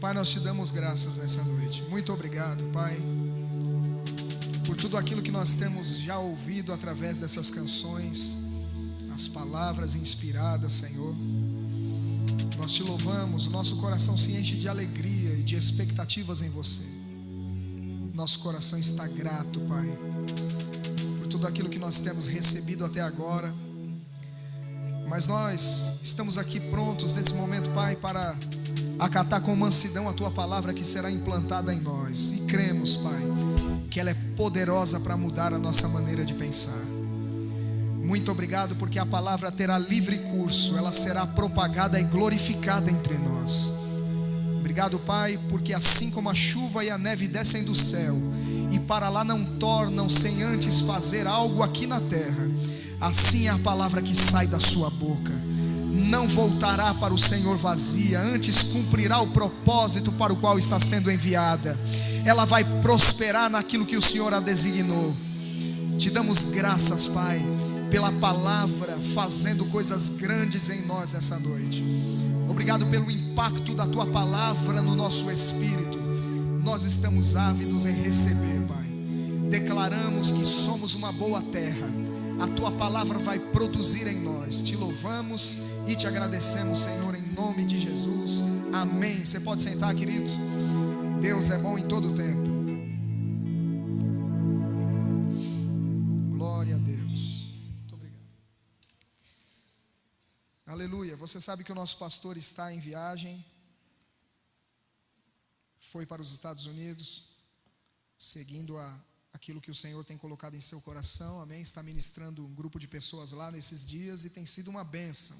Pai, nós te damos graças nessa noite. Muito obrigado, Pai, por tudo aquilo que nós temos já ouvido através dessas canções, as palavras inspiradas, Senhor. Nós te louvamos, o nosso coração se enche de alegria e de expectativas em você. Nosso coração está grato, Pai, por tudo aquilo que nós temos recebido até agora. Mas nós estamos aqui prontos nesse momento, Pai, para acatar com mansidão a Tua palavra que será implantada em nós. E cremos, Pai, que ela é poderosa para mudar a nossa maneira de pensar. Muito obrigado porque a palavra terá livre curso, ela será propagada e glorificada entre nós. Obrigado, Pai, porque assim como a chuva e a neve descem do céu e para lá não tornam sem antes fazer algo aqui na terra, assim é a palavra que sai da sua boca. Não voltará para o Senhor vazia, antes cumprirá o propósito para o qual está sendo enviada. Ela vai prosperar naquilo que o Senhor a designou. Te damos graças, Pai, pela palavra fazendo coisas grandes em nós essa noite. Obrigado pelo impacto da Tua palavra no nosso espírito. Nós estamos ávidos em receber, Pai. Declaramos que somos uma boa terra. A Tua palavra vai produzir em nós. Te louvamos e te agradecemos, Senhor, em nome de Jesus. Amém. Você pode sentar, querido. Deus é bom em todo o tempo. Glória a Deus. Muito obrigado. Aleluia. Você sabe que o nosso pastor está em viagem. Foi para os Estados Unidos, seguindo aquilo que o Senhor tem colocado em seu coração, amém? Está ministrando um grupo de pessoas lá nesses dias e tem sido uma bênção.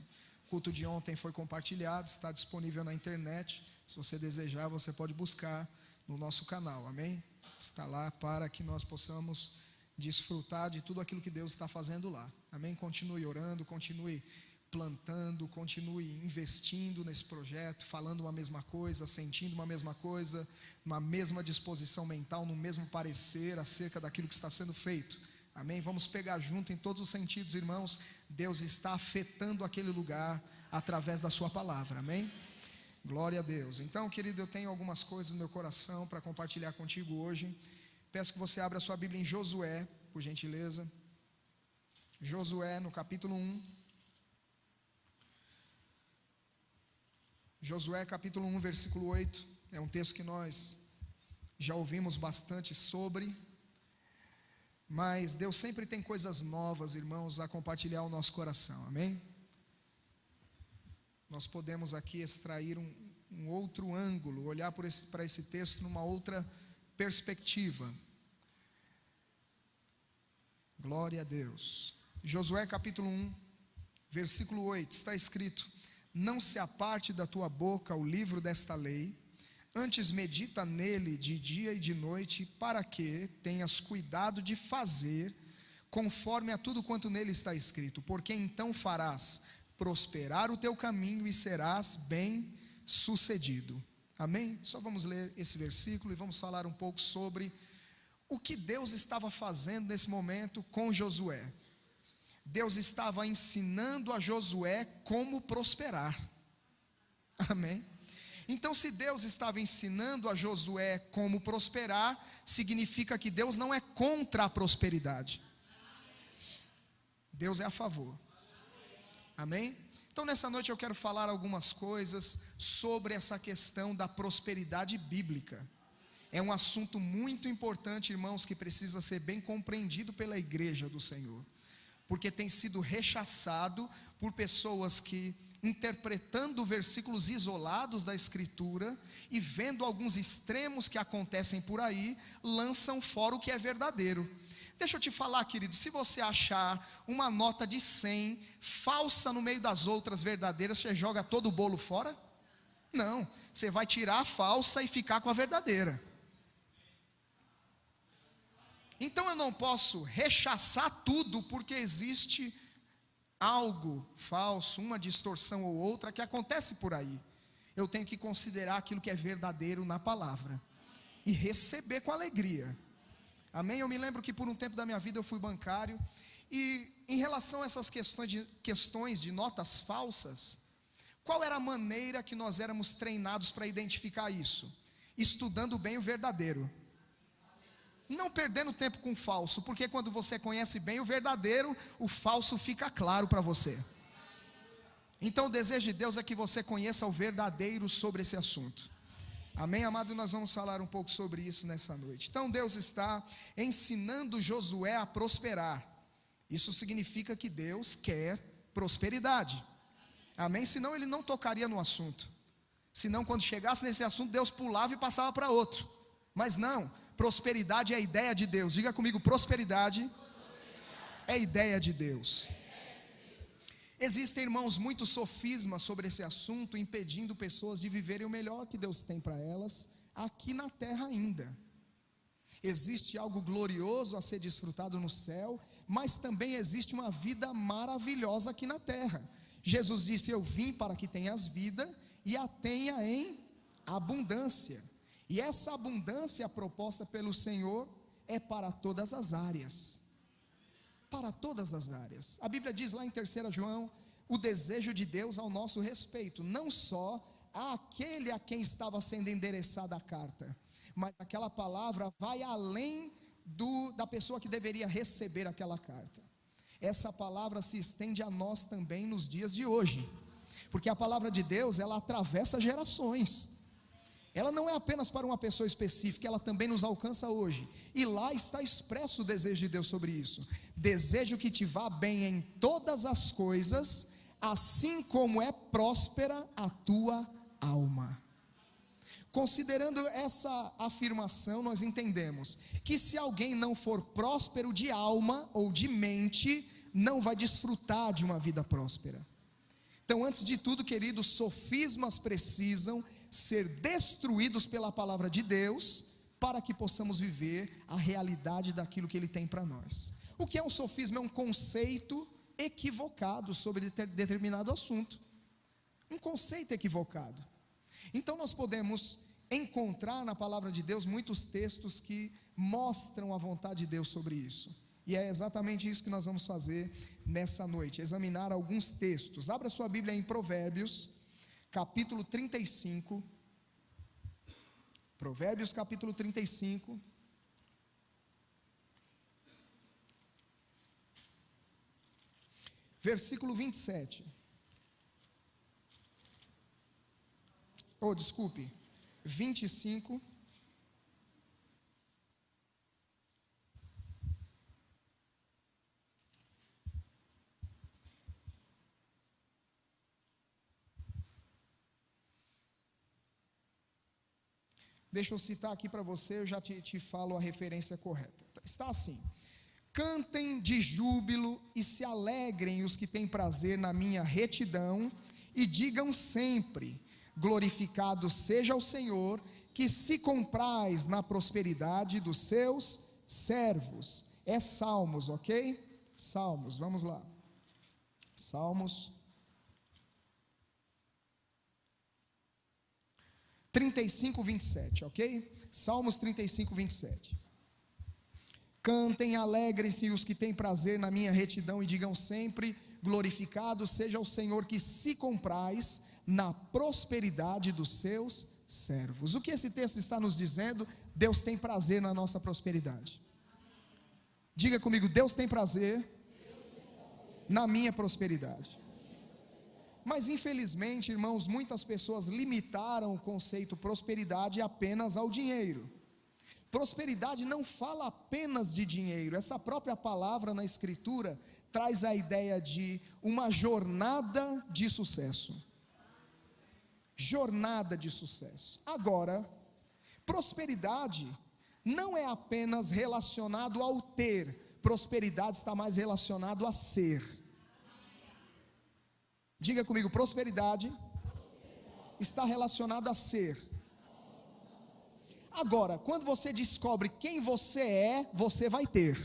O culto de ontem foi compartilhado, está disponível na internet. Se você desejar, você pode buscar no nosso canal, amém? Está lá para que nós possamos desfrutar de tudo aquilo que Deus está fazendo lá, amém? Continue orando, continue plantando, continue investindo nesse projeto, falando uma mesma coisa, sentindo uma mesma coisa, uma mesma disposição mental, no mesmo parecer acerca daquilo que está sendo feito, amém? Vamos pegar junto em todos os sentidos, irmãos. Deus está afetando aquele lugar através da sua palavra, amém? Glória a Deus. Então, querido, eu tenho algumas coisas no meu coração para compartilhar contigo hoje. Peço que você abra a sua Bíblia em Josué, por gentileza. Josué, no capítulo 1. Josué capítulo 1, versículo 8, é um texto que nós já ouvimos bastante sobre, mas Deus sempre tem coisas novas, irmãos, a compartilhar ao nosso coração, amém? Nós podemos aqui extrair um outro ângulo, olhar para esse texto numa outra perspectiva. Glória a Deus. Josué capítulo 1, versículo 8, está escrito: não se aparte da tua boca o livro desta lei, antes medita nele de dia e de noite, para que tenhas cuidado de fazer conforme a tudo quanto nele está escrito, porque então farás prosperar o teu caminho e serás bem sucedido. Amém? Só vamos ler esse versículo e vamos falar um pouco sobre o que Deus estava fazendo nesse momento com Josué. Deus estava ensinando a Josué como prosperar, amém? Então, se Deus estava ensinando a Josué como prosperar, significa que Deus não é contra a prosperidade, Deus é a favor, amém? Então, nessa noite eu quero falar algumas coisas sobre essa questão da prosperidade bíblica. É um assunto muito importante, irmãos, que precisa ser bem compreendido pela igreja do Senhor, porque tem sido rechaçado por pessoas que, interpretando versículos isolados da Escritura e vendo alguns extremos que acontecem por aí, lançam fora o que é verdadeiro. Deixa eu te falar, querido, se você achar uma nota de 100 falsa no meio das outras verdadeiras, você joga todo o bolo fora? Não, você vai tirar a falsa e ficar com a verdadeira. Então eu não posso rechaçar tudo porque existe algo falso, uma distorção ou outra que acontece por aí. Eu tenho que considerar aquilo que é verdadeiro na palavra e receber com alegria, amém? Eu me lembro que por um tempo da minha vida eu fui bancário, e em relação a essas questões de notas falsas, Qual era a maneira que nós éramos treinados para identificar isso? Estudando bem o verdadeiro, não perdendo tempo com o falso, porque quando você conhece bem o verdadeiro, o falso fica claro para você. Então o desejo de Deus é que você conheça o verdadeiro sobre esse assunto. Amém, amado? Nós vamos falar um pouco sobre isso nessa noite. Então Deus está ensinando Josué a prosperar. Isso significa que Deus quer prosperidade. Amém? Senão ele não tocaria no assunto. Senão quando chegasse nesse assunto, Deus pulava e passava para outro. Mas não, prosperidade é a ideia de Deus. Diga comigo, prosperidade é a ideia de Deus. Existem, irmãos, muitos sofismas sobre esse assunto, impedindo pessoas de viverem o melhor que Deus tem para elas, aqui na terra ainda. Existe algo glorioso a ser desfrutado no céu, mas também existe uma vida maravilhosa aqui na terra. Jesus disse: eu vim para que tenhas vida e a tenha em abundância. E essa abundância proposta pelo Senhor é para todas as áreas. Para todas as áreas. A Bíblia diz lá em 3 João, o desejo de Deus ao nosso respeito, não só àquele a quem estava sendo endereçada a carta, mas aquela palavra vai além da pessoa que deveria receber aquela carta. Essa palavra se estende a nós também nos dias de hoje, porque a palavra de Deus, ela atravessa gerações. Ela não é apenas para uma pessoa específica, ela também nos alcança hoje. E lá está expresso o desejo de Deus sobre isso. Desejo que te vá bem em todas as coisas, assim como é próspera a tua alma. Considerando essa afirmação, nós entendemos que se alguém não for próspero de alma ou de mente, não vai desfrutar de uma vida próspera. Então, antes de tudo, queridos, sofismas precisam ser destruídos pela palavra de Deus, para que possamos viver a realidade daquilo que Ele tem para nós. O que é um sofisma? É um conceito equivocado sobre determinado assunto. Um conceito equivocado. Então nós podemos encontrar na palavra de Deus muitos textos que mostram a vontade de Deus sobre isso. E é exatamente isso que nós vamos fazer nessa noite, examinar alguns textos. Abra sua Bíblia em Provérbios, capítulo 35. Provérbios, capítulo 35. Versículo 27. Desculpe, 25. Deixa eu citar aqui para você, eu já te falo a referência correta. Está assim: cantem de júbilo e se alegrem os que têm prazer na minha retidão, e digam sempre: glorificado seja o Senhor, que se compraz na prosperidade dos seus servos. É Salmos, ok? Salmos, vamos lá. Salmos 35, 27, ok? Salmos 35, 27. Cantem, alegrem-se os que têm prazer na minha retidão, e digam sempre: glorificado seja o Senhor, que se compraz na prosperidade dos seus servos. O que esse texto está nos dizendo? Deus tem prazer na nossa prosperidade. Diga comigo: Deus tem prazer na minha prosperidade. Mas infelizmente, irmãos, muitas pessoas limitaram o conceito prosperidade apenas ao dinheiro. Prosperidade não fala apenas de dinheiro. Essa própria palavra na Escritura traz a ideia de uma jornada de sucesso. Jornada de sucesso. Agora, prosperidade não é apenas relacionado ao ter. Prosperidade está mais relacionado a ser. Diga comigo: prosperidade está relacionada a ser. Agora, quando você descobre quem você é, você vai ter.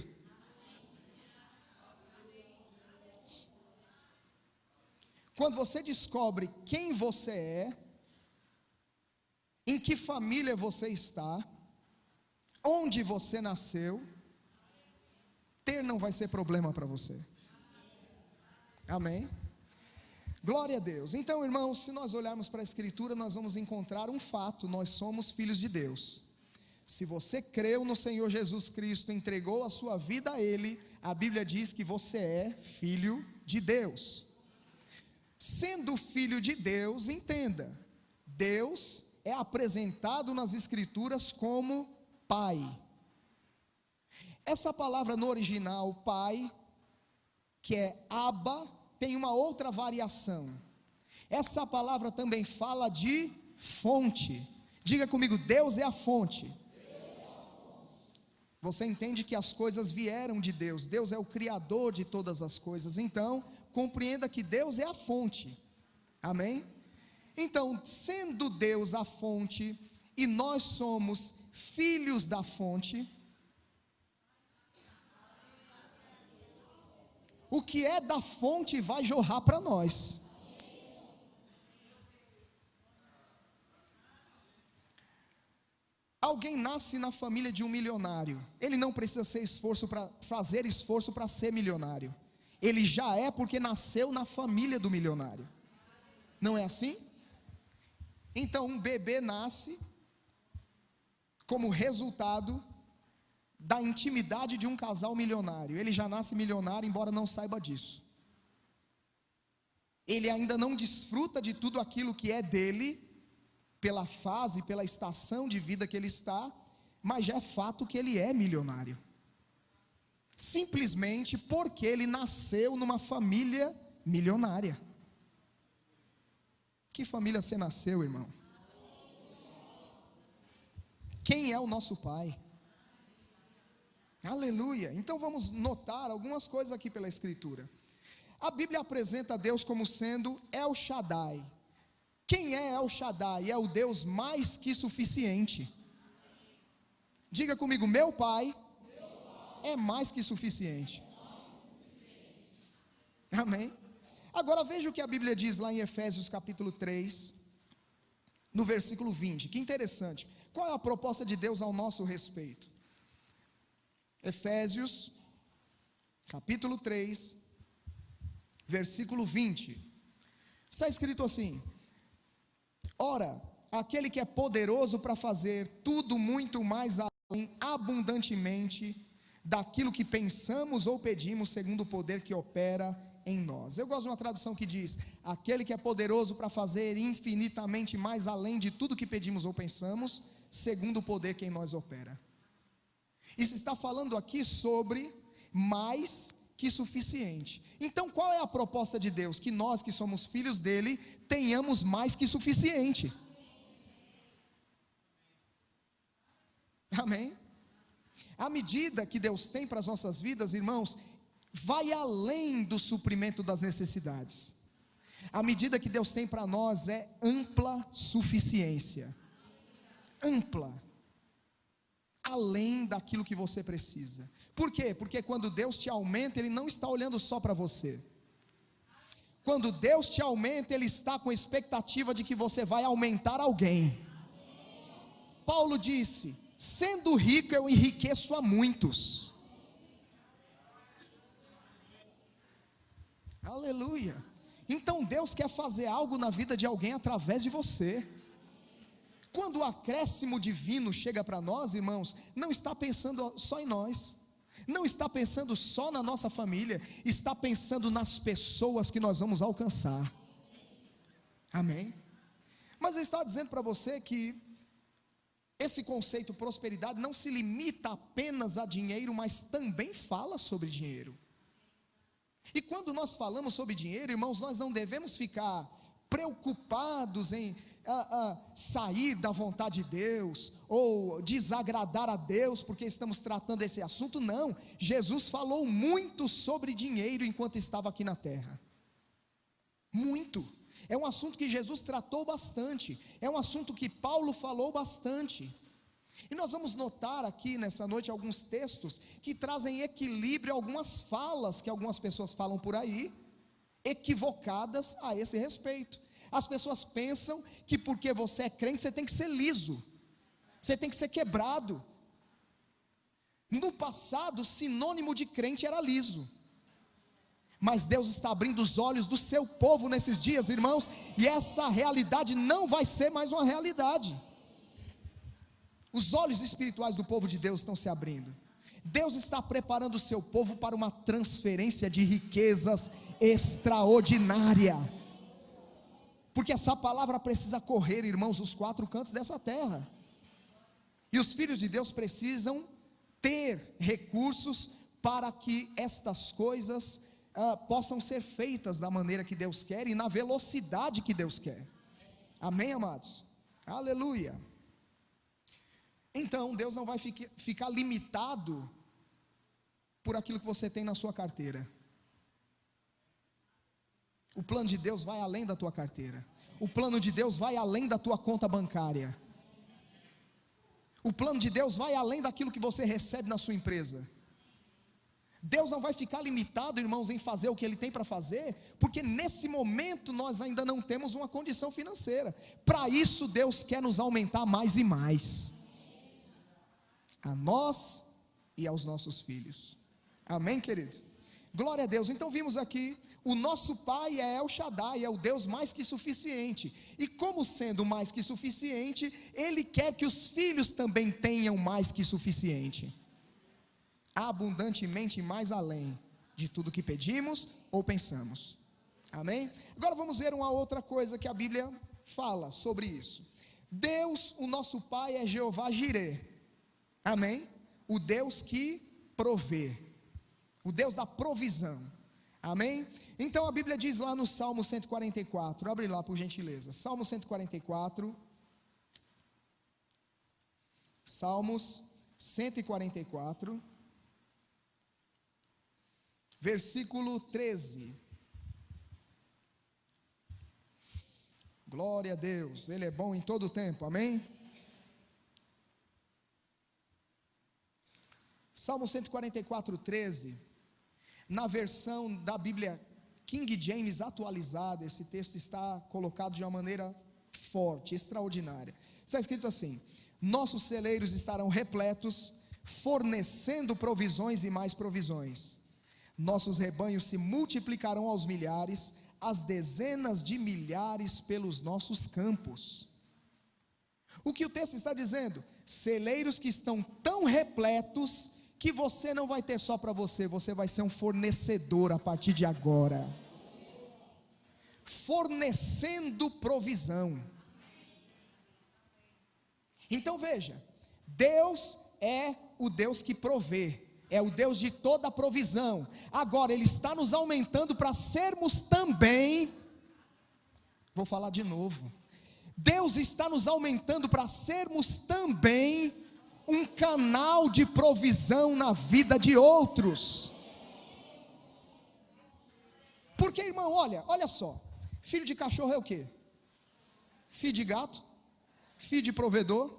Quando você descobre quem você é, em que família você está, onde você nasceu, ter não vai ser problema para você. Amém? Glória a Deus. Então, irmãos, se nós olharmos para a Escritura, nós vamos encontrar um fato: nós somos filhos de Deus. Se você creu no Senhor Jesus Cristo, entregou a sua vida a Ele, a Bíblia diz que você é filho de Deus. Sendo filho de Deus, entenda, Deus é apresentado nas Escrituras como Pai. Essa palavra no original, Pai, que é Abba, tem uma outra variação. Essa palavra também fala de fonte. Diga comigo, Deus é a fonte. Você entende que as coisas vieram de Deus, Deus é o Criador de todas as coisas, então, compreenda que Deus é a fonte, amém? Então, sendo Deus a fonte, e nós somos filhos da fonte, o que é da fonte vai jorrar para nós. Alguém nasce na família de um milionário, ele não precisa fazer esforço para ser milionário, ele já é porque nasceu na família do milionário, não é assim? Então um bebê nasce como resultado da intimidade de um casal milionário, ele já nasce milionário, embora não saiba disso, ele ainda não desfruta de tudo aquilo que é dele, pela fase, pela estação de vida que ele está, mas já é fato que ele é milionário, simplesmente porque ele nasceu numa família milionária. Que família você nasceu, irmão? Quem é o nosso pai? Aleluia. Então vamos notar algumas coisas aqui pela Escritura. A Bíblia apresenta Deus como sendo El Shaddai. Quem é El Shaddai? É o Deus mais que suficiente. Diga comigo, meu pai é mais que suficiente. Amém? Agora veja o que a Bíblia diz lá em Efésios capítulo 3, no versículo 20, que interessante. Qual é a proposta de Deus ao nosso respeito? Efésios capítulo 3, versículo 20, está escrito assim: ora, aquele que é poderoso para fazer tudo muito mais além, abundantemente, daquilo que pensamos ou pedimos, segundo o poder que opera em nós. Eu gosto de uma tradução que diz: aquele que é poderoso para fazer infinitamente mais além de tudo que pedimos ou pensamos, segundo o poder que em nós opera. Isso está falando aqui sobre mais que suficiente. Então qual é a proposta de Deus? Que nós que somos filhos dele, tenhamos mais que suficiente. Amém? A medida que Deus tem para as nossas vidas, irmãos, vai além do suprimento das necessidades. A medida que Deus tem para nós é ampla suficiência. Ampla. Além daquilo que você precisa. Por quê? Porque quando Deus te aumenta, Ele não está olhando só para você. Quando Deus te aumenta, Ele está com a expectativa de que você vai aumentar alguém. Paulo disse: sendo rico eu enriqueço a muitos. Aleluia. Então Deus quer fazer algo na vida de alguém através de você. Quando o acréscimo divino chega para nós, irmãos, não está pensando só em nós, não está pensando só na nossa família, está pensando nas pessoas que nós vamos alcançar. Amém? Mas eu estava dizendo para você que esse conceito prosperidade não se limita apenas a dinheiro, mas também fala sobre dinheiro. E quando nós falamos sobre dinheiro, irmãos, nós não devemos ficar preocupados em sair da vontade de Deus, ou desagradar a Deus, porque estamos tratando esse assunto. Não, Jesus falou muito sobre dinheiro enquanto estava aqui na terra, muito, é um assunto que Jesus tratou bastante, é um assunto que Paulo falou bastante, e nós vamos notar aqui nessa noite alguns textos que trazem equilíbrio, algumas falas que algumas pessoas falam por aí, equivocadas a esse respeito. As pessoas pensam que porque você é crente, você tem que ser liso, você tem que ser quebrado. No passado, sinônimo de crente era liso, mas Deus está abrindo os olhos do seu povo nesses dias, irmãos, e essa realidade não vai ser mais uma realidade. Os olhos espirituais do povo de Deus estão se abrindo. Deus está preparando o seu povo para uma transferência de riquezas extraordinária, porque essa palavra precisa correr, irmãos, os 4 cantos dessa terra, e os filhos de Deus precisam ter recursos para que estas coisas possam ser feitas da maneira que Deus quer e na velocidade que Deus quer. Amém, amados? Aleluia. Então Deus não vai ficar limitado por aquilo que você tem na sua carteira. O plano de Deus vai além da tua carteira. O plano de Deus vai além da tua conta bancária. O plano de Deus vai além daquilo que você recebe na sua empresa. Deus não vai ficar limitado, irmãos, em fazer o que Ele tem para fazer, porque nesse momento nós ainda não temos uma condição financeira. Para isso Deus quer nos aumentar mais e mais, a nós e aos nossos filhos. Amém, querido? Glória a Deus. Então vimos aqui, o nosso Pai é El Shaddai, é o Deus mais que suficiente, e como sendo mais que suficiente, Ele quer que os filhos também tenham mais que suficiente, abundantemente e mais além de tudo que pedimos ou pensamos. Amém? Agora vamos ver uma outra coisa que a Bíblia fala sobre isso. Deus, o nosso Pai, é Jeová Jireh. Amém? O Deus que provê, o Deus da provisão. Amém? Então a Bíblia diz lá no Salmo 144, abre lá por gentileza, Salmo 144, Salmos 144, versículo 13, glória a Deus, Ele é bom em todo o tempo, amém? Salmo 144, 13, na versão da Bíblia King James atualizada, esse texto está colocado de uma maneira forte, extraordinária. Está escrito assim: nossos celeiros estarão repletos, fornecendo provisões e mais provisões. Nossos rebanhos se multiplicarão aos milhares, as dezenas de milhares pelos nossos campos. O que o texto está dizendo? Celeiros que estão tão repletos que você não vai ter só para você, você vai ser um fornecedor a partir de agora, fornecendo provisão. Então veja, Deus é o Deus que provê, é o Deus de toda a provisão. Agora Ele está nos aumentando para sermos também, vou falar de novo, Deus está nos aumentando para sermos também um canal de provisão na vida de outros. Porque, irmão, olha só, filho de cachorro é o quê? Filho de gato? Filho de provedor?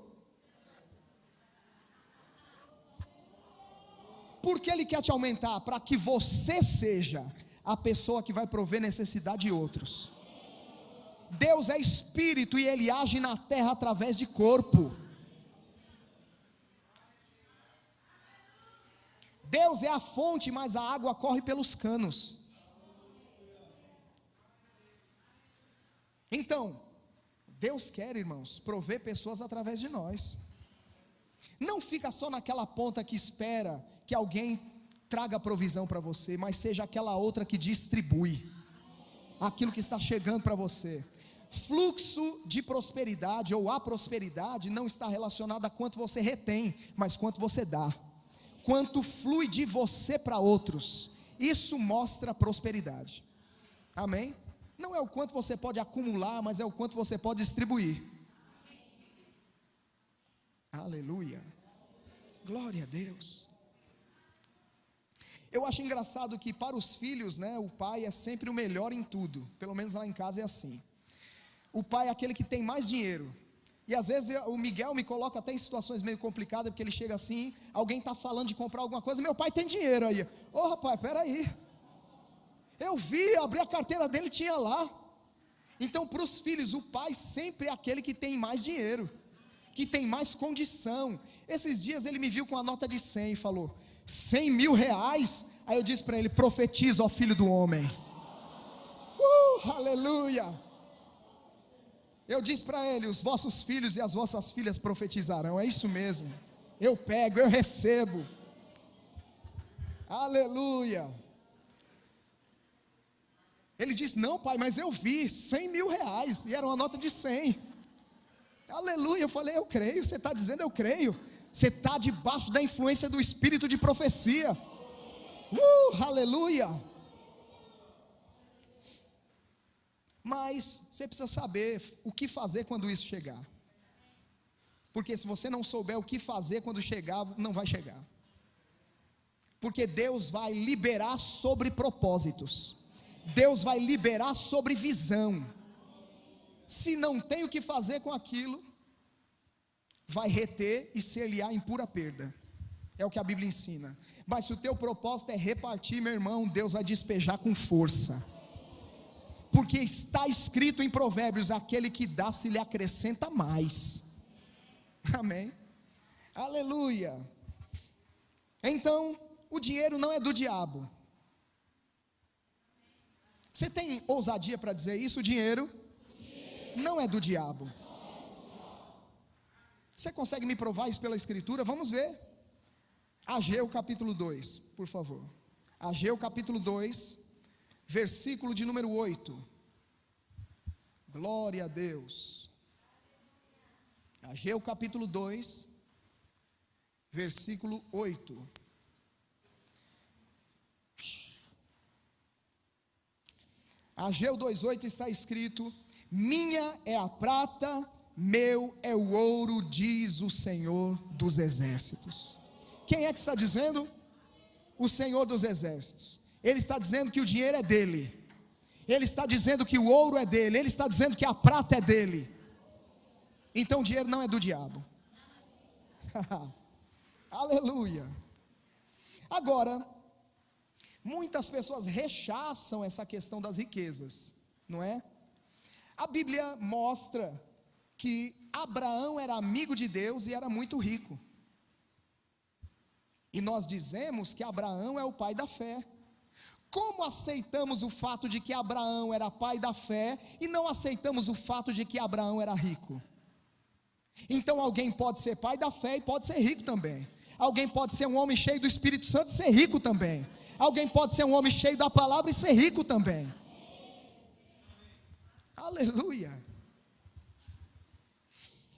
Porque Ele quer te aumentar para que você seja a pessoa que vai prover necessidade de outros. Deus é espírito e Ele age na terra através de corpo. Deus é a fonte, mas a água corre pelos canos. Então, Deus quer, irmãos, prover pessoas através de nós. Não fica só naquela ponta que espera que alguém traga provisão para você, mas seja aquela outra que distribui aquilo que está chegando para você. Fluxo de prosperidade ou a prosperidade não está relacionado a quanto você retém, mas quanto você dá. Quanto flui de você para outros, isso mostra prosperidade. Amém? Não é o quanto você pode acumular, mas é o quanto você pode distribuir. Aleluia, glória a Deus. Eu acho engraçado que para os filhos, né, o pai é sempre o melhor em tudo. Pelo menos lá em casa é assim. O pai é aquele que tem mais dinheiro. E às vezes o Miguel me coloca até em situações meio complicadas, porque ele chega assim, alguém está falando de comprar alguma coisa, meu pai tem dinheiro aí. Ô rapaz, peraí, eu vi, abri a carteira dele, tinha lá. Então para os filhos, o pai sempre é aquele que tem mais dinheiro, que tem mais condição. Esses dias ele me viu com a nota de 100 e falou: R$100.000. Aí eu disse para ele: profetiza, ó filho do homem. Aleluia. Eu disse para ele: os vossos filhos e as vossas filhas profetizarão. É isso mesmo. Eu pego, eu recebo. Aleluia. Ele disse: não, pai, mas eu vi R$100.000, e era uma nota de 100. Aleluia. Eu falei: eu creio. Você está dizendo, eu creio. Você está debaixo da influência do espírito de profecia. Aleluia. Mas você precisa saber o que fazer quando isso chegar. Porque se você não souber o que fazer quando chegar, não vai chegar. Porque Deus vai liberar sobre propósitos. Deus vai liberar sobre visão. Se não tem o que fazer com aquilo, vai reter e se aliar em pura perda. É o que a Bíblia ensina. Mas se o teu propósito é repartir, meu irmão, Deus vai despejar com força. Porque está escrito em Provérbios: aquele que dá se lhe acrescenta mais. Amém? Aleluia. Então, o dinheiro não é do diabo. Você tem ousadia para dizer isso? O dinheiro não é do diabo. Você consegue me provar isso pela escritura? Vamos ver. Ageu capítulo 2, por favor. Ageu capítulo 2, versículo de número 8. Glória a Deus. Ageu capítulo 2, versículo 8. Ageu 2:8 está escrito: minha é a prata, meu é o ouro, diz o Senhor dos exércitos. Quem é que está dizendo? O Senhor dos exércitos. Ele está dizendo que o dinheiro é dele. Ele está dizendo que o ouro é dele. Ele está dizendo que a prata é dele. Então o dinheiro não é do diabo. Aleluia. Agora, muitas pessoas rechaçam essa questão das riquezas, não é? A Bíblia mostra que Abraão era amigo de Deus e era muito rico. E nós dizemos que Abraão é o pai da fé. Como aceitamos o fato de que Abraão era pai da fé e não aceitamos o fato de que Abraão era rico? Então alguém pode ser pai da fé e pode ser rico também. Alguém pode ser um homem cheio do Espírito Santo e ser rico também. Alguém pode ser um homem cheio da palavra e ser rico também. Aleluia.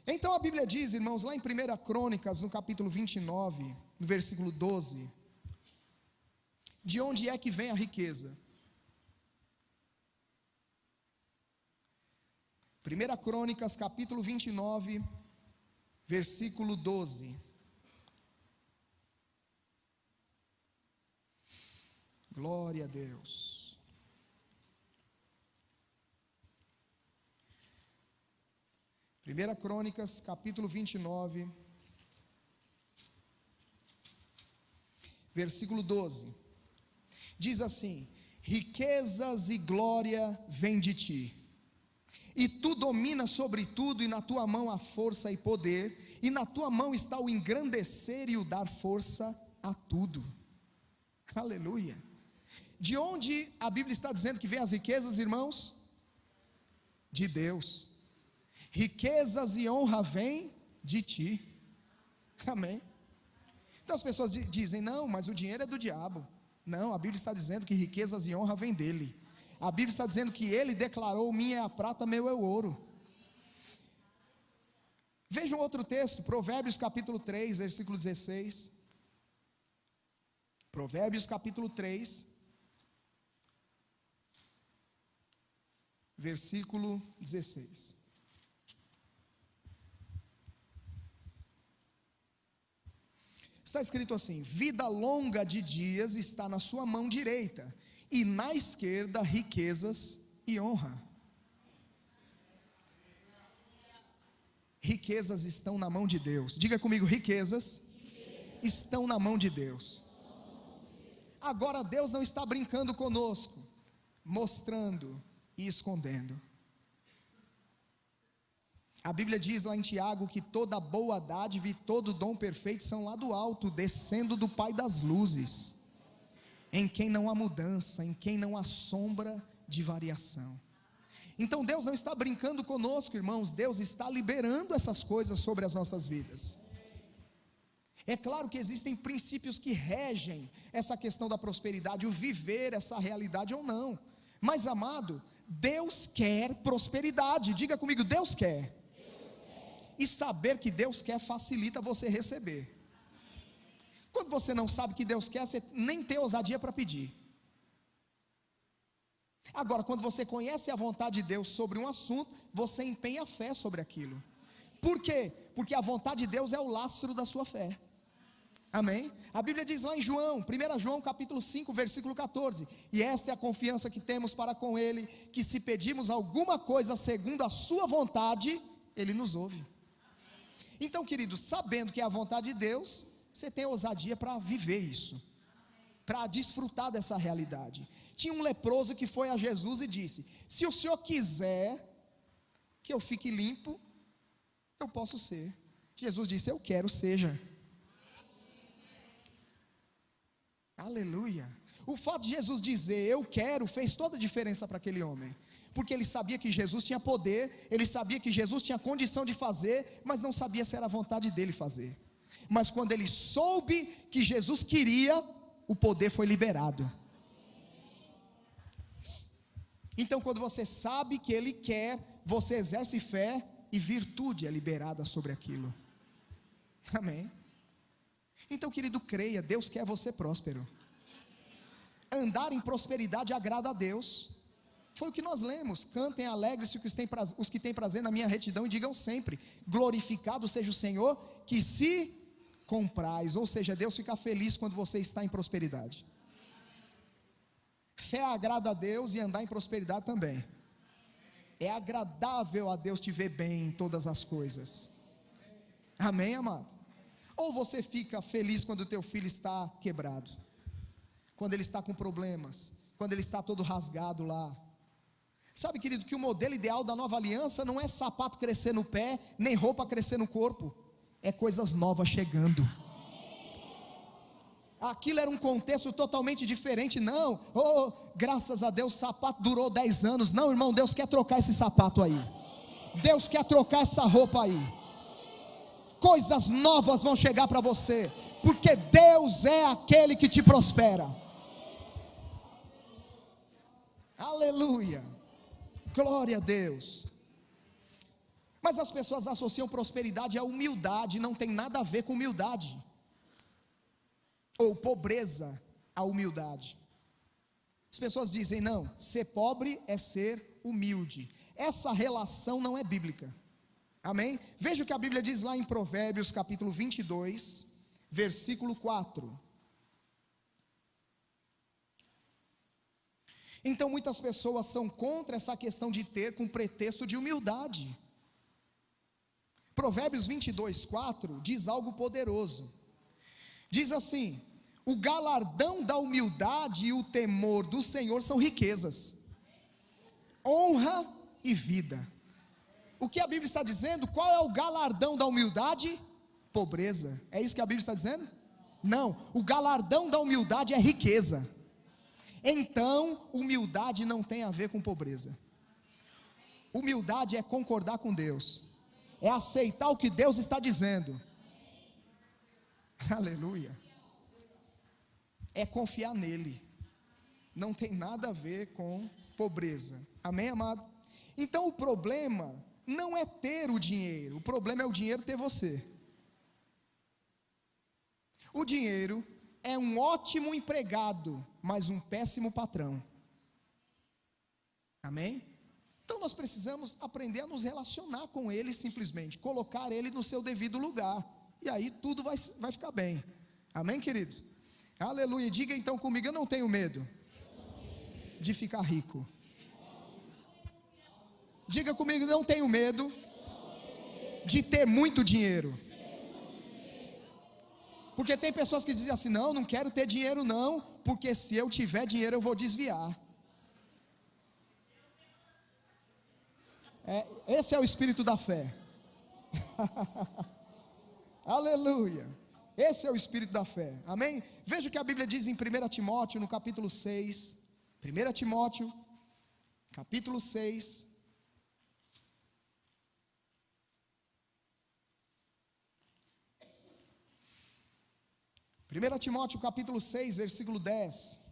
Então a Bíblia diz, irmãos, lá em 1 Crônicas, no capítulo 29, no versículo 12, de onde é que vem a riqueza? 1 Crônicas, capítulo 29, versículo 12. Glória a Deus. Primeira Crônicas, capítulo 29, versículo 12. Diz assim: riquezas e glória vêm de ti, e tu dominas sobre tudo, e na tua mão há força e poder, e na tua mão está o engrandecer e o dar força a tudo. Aleluia. De onde a Bíblia está dizendo que vem as riquezas, irmãos? De Deus. Riquezas e honra vêm de ti. Amém. Então as pessoas dizem: não, mas o dinheiro é do diabo. Não, a Bíblia está dizendo que riquezas e honra vêm dele. A Bíblia está dizendo que ele declarou: minha é a prata, meu é o ouro. Vejam outro texto, Provérbios capítulo 3, versículo 16. Provérbios capítulo 3, versículo 16. Está escrito assim: vida longa de dias está na sua mão direita, e na esquerda riquezas e honra. Riquezas estão na mão de Deus. Diga comigo: riquezas estão na mão de Deus. Agora Deus não está brincando conosco, mostrando e escondendo. A Bíblia diz lá em Tiago que toda boa dádiva e todo dom perfeito são lá do alto, descendo do Pai das luzes, em quem não há mudança, em quem não há sombra de variação. Então Deus não está brincando conosco, irmãos, Deus está liberando essas coisas sobre as nossas vidas. É claro que existem princípios que regem essa questão da prosperidade, o viver essa realidade ou não. Mas amado, Deus quer prosperidade, diga comigo, Deus quer. E saber que Deus quer facilita você receber. Quando você não sabe que Deus quer, você nem tem ousadia para pedir. Agora, quando você conhece a vontade de Deus sobre um assunto, você empenha a fé sobre aquilo. Por quê? Porque a vontade de Deus é o lastro da sua fé. Amém? A Bíblia diz lá em João, 1 João capítulo 5, versículo 14: e esta é a confiança que temos para com Ele, que se pedirmos alguma coisa segundo a sua vontade, Ele nos ouve. Então, queridos, sabendo que é a vontade de Deus, você tem ousadia para viver isso, para desfrutar dessa realidade. Tinha um leproso que foi a Jesus e disse: se o Senhor quiser que eu fique limpo, eu posso ser. Jesus disse: eu quero, seja. Aleluia. O fato de Jesus dizer eu quero fez toda a diferença para aquele homem, porque ele sabia que Jesus tinha poder, ele sabia que Jesus tinha condição de fazer, mas não sabia se era a vontade dele fazer. Mas quando ele soube que Jesus queria, o poder foi liberado. Então, quando você sabe que Ele quer, você exerce fé e virtude é liberada sobre aquilo. Amém? Então, querido, creia, Deus quer você próspero. Andar em prosperidade agrada a Deus. Foi o que nós lemos: cantem alegres os que têm prazer na minha retidão, e digam sempre: glorificado seja o Senhor, que se comprais. Ou seja, Deus fica feliz quando você está em prosperidade. Fé agrada a Deus e andar em prosperidade também. É agradável a Deus te ver bem em todas as coisas. Amém, amado? Ou você fica feliz quando o teu filho está quebrado, quando ele está com problemas, quando ele está todo rasgado lá. Sabe, querido, que o modelo ideal da nova aliança não é sapato crescer no pé, nem roupa crescer no corpo. É coisas novas chegando. Aquilo era um contexto totalmente diferente. Não, oh, graças a Deus o sapato durou 10 anos. Não, irmão, Deus quer trocar esse sapato aí. Deus quer trocar essa roupa aí. Coisas novas vão chegar para você, porque Deus é aquele que te prospera. Aleluia, glória a Deus. Mas as pessoas associam prosperidade à humildade. Não tem nada a ver com humildade, ou pobreza à humildade. As pessoas dizem: não, ser pobre é ser humilde. Essa relação não é bíblica. Amém? Veja o que a Bíblia diz lá em Provérbios capítulo 22, versículo 4. Então muitas pessoas são contra essa questão de ter com pretexto de humildade. Provérbios 22, 4 diz algo poderoso. Diz assim: o galardão da humildade e o temor do Senhor são riquezas, honra e vida. O que a Bíblia está dizendo? Qual é o galardão da humildade? Pobreza. É isso que a Bíblia está dizendo? Não, o galardão da humildade é riqueza. Então, humildade não tem a ver com pobreza. Humildade é concordar com Deus, é aceitar o que Deus está dizendo. Aleluia. É confiar nele. Não tem nada a ver com pobreza. Amém, amado? Então o problema não é ter o dinheiro, o problema é o dinheiro ter você. O dinheiro é um ótimo empregado, mas um péssimo patrão. Amém? Então nós precisamos aprender a nos relacionar com ele, simplesmente colocar ele no seu devido lugar, e aí tudo vai ficar bem. Amém, querido? Aleluia. Diga então comigo: eu não tenho medo de ficar rico. Diga comigo: não tenho medo de ter muito dinheiro. Porque tem pessoas que dizem assim: não quero ter dinheiro não, porque se eu tiver dinheiro eu vou desviar. Esse é o espírito da fé. Aleluia. Esse é o espírito da fé, amém? Veja o que a Bíblia diz em 1 Timóteo, no capítulo 6. 1 Timóteo, capítulo 6. Primeira Timóteo capítulo 6, versículo 10,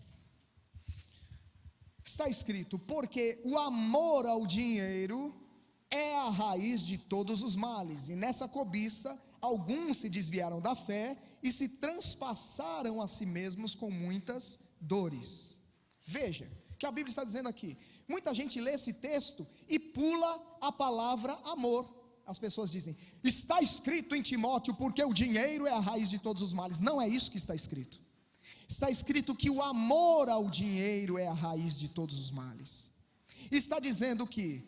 está escrito: porque o amor ao dinheiro é a raiz de todos os males, e nessa cobiça alguns se desviaram da fé e se transpassaram a si mesmos com muitas dores. Veja o que a Bíblia está dizendo aqui. Muita gente lê esse texto e pula a palavra amor. As pessoas dizem, está escrito em Timóteo, porque o dinheiro é a raiz de todos os males. Não é isso que está escrito. Está escrito que o amor ao dinheiro é a raiz de todos os males. Está dizendo que,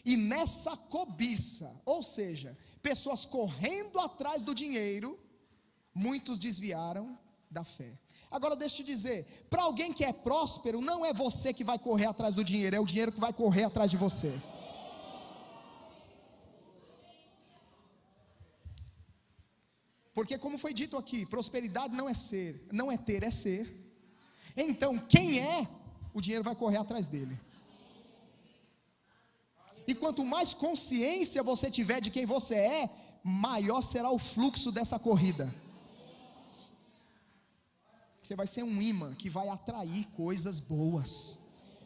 e nessa cobiça, ou seja, pessoas correndo atrás do dinheiro, muitos desviaram da fé. Agora deixa eu te dizer, para alguém que é próspero, não é você que vai correr atrás do dinheiro, é o dinheiro que vai correr atrás de você. Porque como foi dito aqui, prosperidade não é ser, não é ter, é ser. Então quem é, o dinheiro vai correr atrás dele. E quanto mais consciência você tiver de quem você é, maior será o fluxo dessa corrida. Você vai ser um imã que vai atrair coisas boas,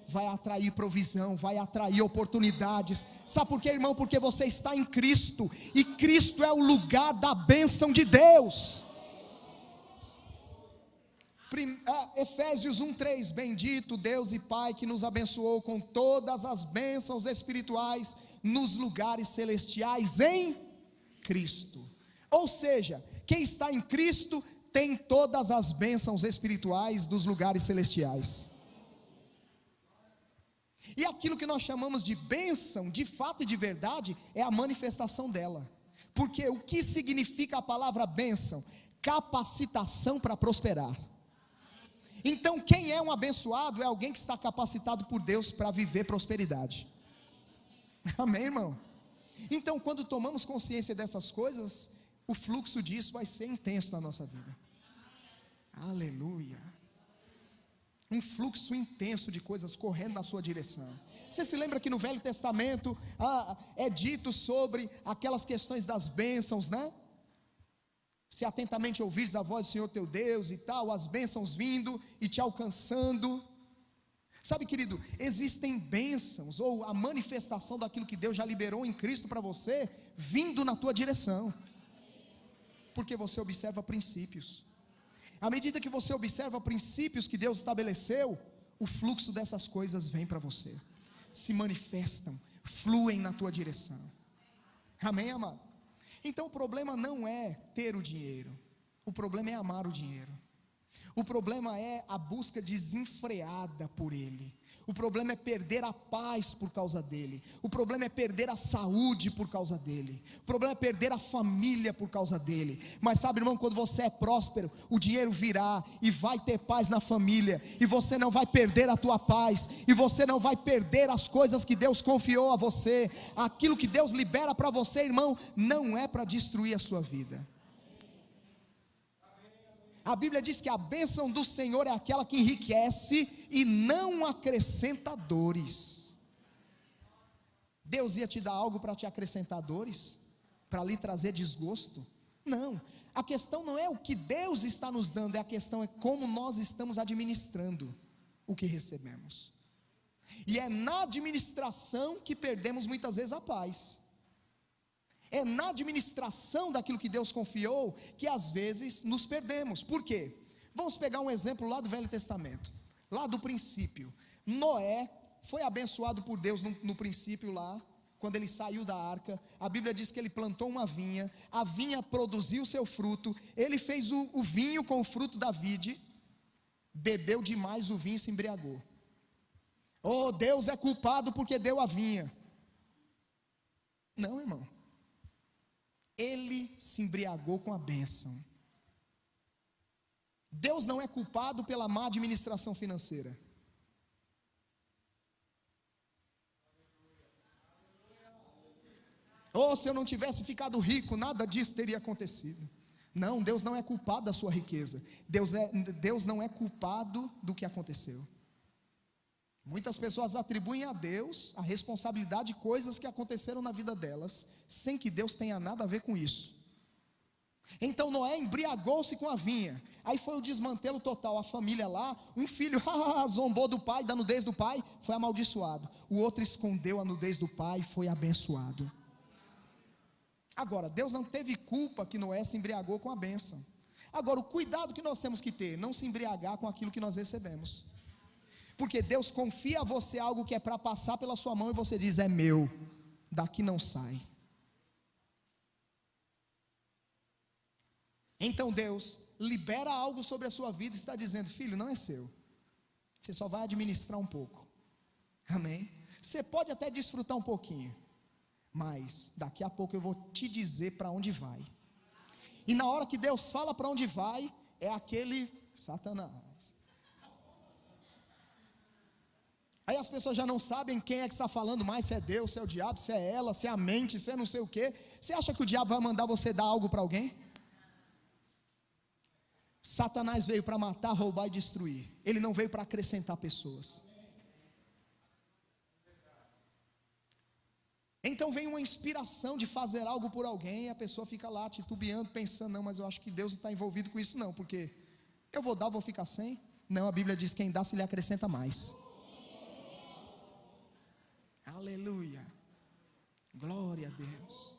vai atrair provisão, vai atrair oportunidades. Sabe por quê, irmão? Porque você está em Cristo, e Cristo é o lugar da bênção de Deus. Efésios 1:3, bendito Deus e Pai que nos abençoou com todas as bênçãos espirituais nos lugares celestiais em Cristo. Ou seja, quem está em Cristo tem todas as bênçãos espirituais dos lugares celestiais. E aquilo que nós chamamos de bênção, de fato e de verdade, é a manifestação dela. Porque o que significa a palavra bênção? Capacitação para prosperar. Então quem é um abençoado é alguém que está capacitado por Deus para viver prosperidade. Amém, irmão? Então quando tomamos consciência dessas coisas, o fluxo disso vai ser intenso na nossa vida. Aleluia. Um fluxo intenso de coisas correndo na sua direção. Você se lembra que no Velho Testamento é dito sobre aquelas questões das bênçãos, né? Se atentamente ouvires a voz do Senhor teu Deus e tal, as bênçãos vindo e te alcançando. Sabe, querido, existem bênçãos, ou a manifestação daquilo que Deus já liberou em Cristo para você, vindo na tua direção, porque você observa princípios. À medida que você observa princípios que Deus estabeleceu, o fluxo dessas coisas vem para você, se manifestam, fluem na tua direção. Amém, amado? Então o problema não é ter o dinheiro, o problema é amar o dinheiro. O problema é a busca desenfreada por ele. O problema é perder a paz por causa dele. O problema é perder a saúde por causa dele. O problema é perder a família por causa dele. Mas sabe, irmão, quando você é próspero, o dinheiro virá e vai ter paz na família, e você não vai perder a tua paz, e você não vai perder as coisas que Deus confiou a você. Aquilo que Deus libera para você, irmão, não é para destruir a sua vida. A Bíblia diz que a bênção do Senhor é aquela que enriquece e não acrescenta dores. Deus ia te dar algo para te acrescentar dores? Para lhe trazer desgosto? Não, a questão não é o que Deus está nos dando, a questão é como nós estamos administrando o que recebemos. E é na administração que perdemos muitas vezes a paz. É na administração daquilo que Deus confiou que às vezes nos perdemos. Por quê? Vamos pegar um exemplo lá do Velho Testamento, lá do princípio. Noé foi abençoado por Deus no princípio lá, quando ele saiu da arca. A Bíblia diz que ele plantou uma vinha, a vinha produziu o seu fruto, ele fez o vinho com o fruto da vide, bebeu demais o vinho e se embriagou. Oh, Deus é culpado porque deu a vinha. Não, irmão. Ele se embriagou com a bênção. Deus não é culpado pela má administração financeira. Ou se eu não tivesse ficado rico, nada disso teria acontecido. Não, Deus não é culpado da sua riqueza. Deus não é culpado do que aconteceu. Muitas pessoas atribuem a Deus a responsabilidade de coisas que aconteceram na vida delas, sem que Deus tenha nada a ver com isso. Então Noé embriagou-se com a vinha, aí foi o desmantelo total. A família lá, um filho zombou do pai, da nudez do pai, foi amaldiçoado. O outro escondeu a nudez do pai, foi abençoado. Agora, Deus não teve culpa que Noé se embriagou com a bênção. Agora, o cuidado que nós temos que ter, não se embriagar com aquilo que nós recebemos. Porque Deus confia a você algo que é para passar pela sua mão e você diz, é meu, daqui não sai. Então Deus libera algo sobre a sua vida e está dizendo, filho, não é seu, você só vai administrar um pouco, amém? Você pode até desfrutar um pouquinho, mas daqui a pouco eu vou te dizer para onde vai. E na hora que Deus fala para onde vai, é aquele Satanás. Aí as pessoas já não sabem quem é que está falando mais, se é Deus, se é o diabo, se é ela, se é a mente, se é não sei o quê. Você acha que o diabo vai mandar você dar algo para alguém? Satanás veio para matar, roubar e destruir. Ele não veio para acrescentar pessoas. Então vem uma inspiração de fazer algo por alguém, e a pessoa fica lá titubeando, pensando, não, mas eu acho que Deus está envolvido com isso. Não, porque eu vou dar, vou ficar sem. Não, a Bíblia diz, quem dá se lhe acrescenta mais. Aleluia, glória a Deus.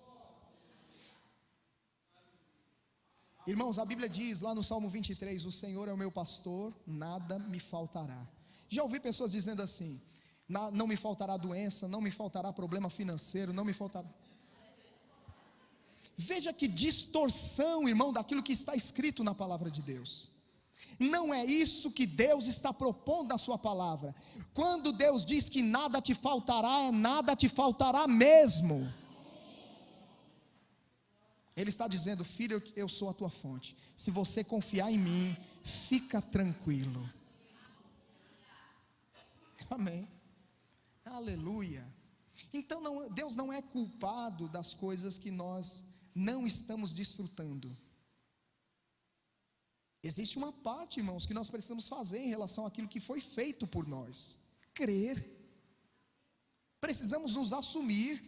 Irmãos, a Bíblia diz lá no Salmo 23, o Senhor é o meu pastor, nada me faltará. Já ouvi pessoas dizendo assim, não me faltará doença, não me faltará problema financeiro, não me faltará. Veja que distorção, irmão, daquilo que está escrito na palavra de Deus. Não é isso que Deus está propondo na sua palavra. Quando Deus diz que nada te faltará, é nada te faltará mesmo. Ele está dizendo, filho, eu sou a tua fonte. Se você confiar em mim, fica tranquilo. Amém. Aleluia. Então Deus não é culpado das coisas que nós não estamos desfrutando. Existe uma parte, irmãos, que nós precisamos fazer em relação àquilo que foi feito por nós. Crer. Precisamos nos assumir.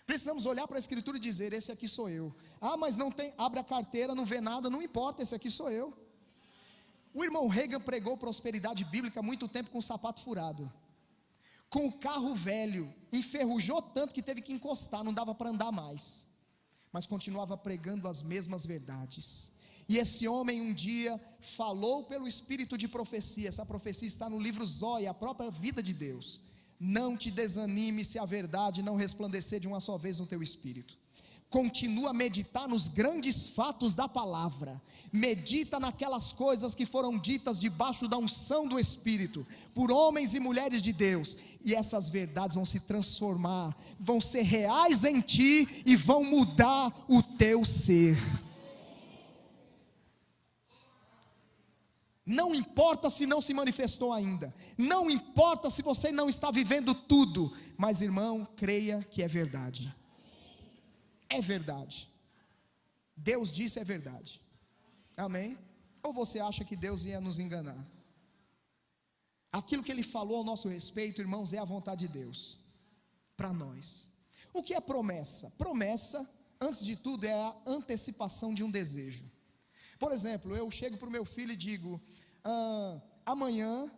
Precisamos olhar para a Escritura e dizer, esse aqui sou eu. Ah, mas não tem, abre a carteira, não vê nada, não importa, esse aqui sou eu. O irmão Reagan pregou prosperidade bíblica há muito tempo com o sapato furado. Com o carro velho, enferrujou tanto que teve que encostar, não dava para andar mais. Mas continuava pregando as mesmas verdades. E esse homem um dia falou pelo espírito de profecia. Essa profecia está no livro Zóia, a própria vida de Deus. Não te desanime se a verdade não resplandecer de uma só vez no teu espírito. Continua a meditar nos grandes fatos da palavra. Medita naquelas coisas que foram ditas debaixo da unção do Espírito, por homens e mulheres de Deus. E essas verdades vão se transformar, vão ser reais em ti e vão mudar o teu ser. Não importa se não se manifestou ainda, não importa se você não está vivendo tudo, mas irmão, creia que é verdade. É verdade. Deus disse é verdade. Amém? Ou você acha que Deus ia nos enganar? Aquilo que Ele falou ao nosso respeito, irmãos, é a vontade de Deus para nós. O que é promessa? Promessa, antes de tudo, é a antecipação de um desejo. Por exemplo, eu chego para o meu filho e digo, amanhã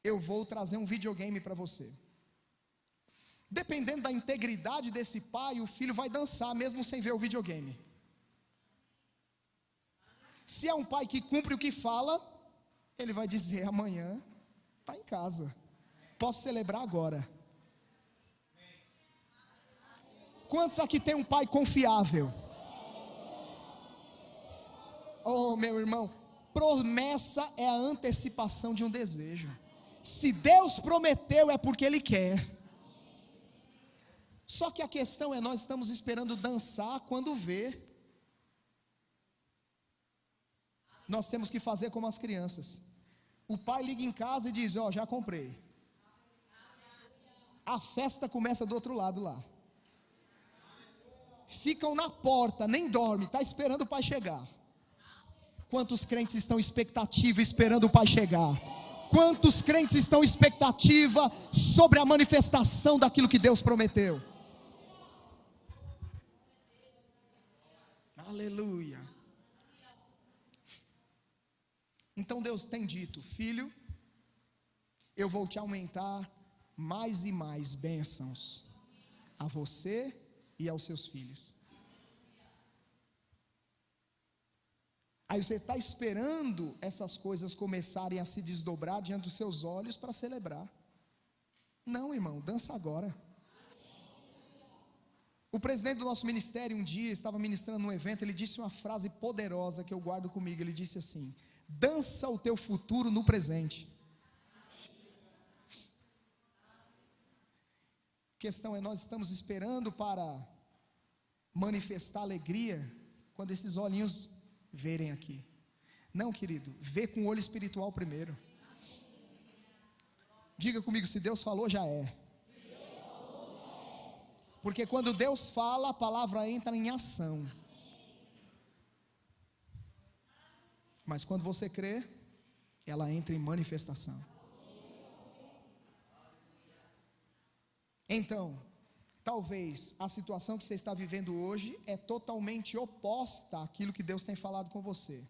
eu vou trazer um videogame para você. Dependendo da integridade desse pai, o filho vai dançar mesmo sem ver o videogame. Se é um pai que cumpre o que fala, ele vai dizer, amanhã está em casa, posso celebrar agora. Quantos aqui tem um pai confiável? Oh, meu irmão, promessa é a antecipação de um desejo. Se Deus prometeu, é porque Ele quer. Só que a questão é, nós estamos esperando dançar quando vê. Nós temos que fazer como as crianças. O pai liga em casa e diz, já comprei. A festa começa do outro lado lá. ficam na porta, nem dorme, está esperando o pai chegar. Quantos crentes estão em expectativa esperando o pai chegar? Quantos crentes estão em expectativa sobre a manifestação daquilo que Deus prometeu? Aleluia. Então Deus tem dito: filho, eu vou te aumentar mais e mais bênçãos a você e aos seus filhos. Aí você está esperando essas coisas começarem a se desdobrar diante dos seus olhos para celebrar. Não, irmão, dança agora. O presidente do nosso ministério um dia estava ministrando num evento, ele disse uma frase poderosa que eu guardo comigo. Ele disse assim: dança o teu futuro no presente. A questão é, nós estamos esperando para manifestar alegria quando esses olhinhos verem aqui. Não, querido, vê com o olho espiritual primeiro. Diga comigo: se Deus falou, já é. Porque quando Deus fala, a palavra entra em ação. Mas quando você crê, ela entra em manifestação. Então, talvez a situação que você está vivendo hoje é totalmente oposta àquilo que Deus tem falado com você.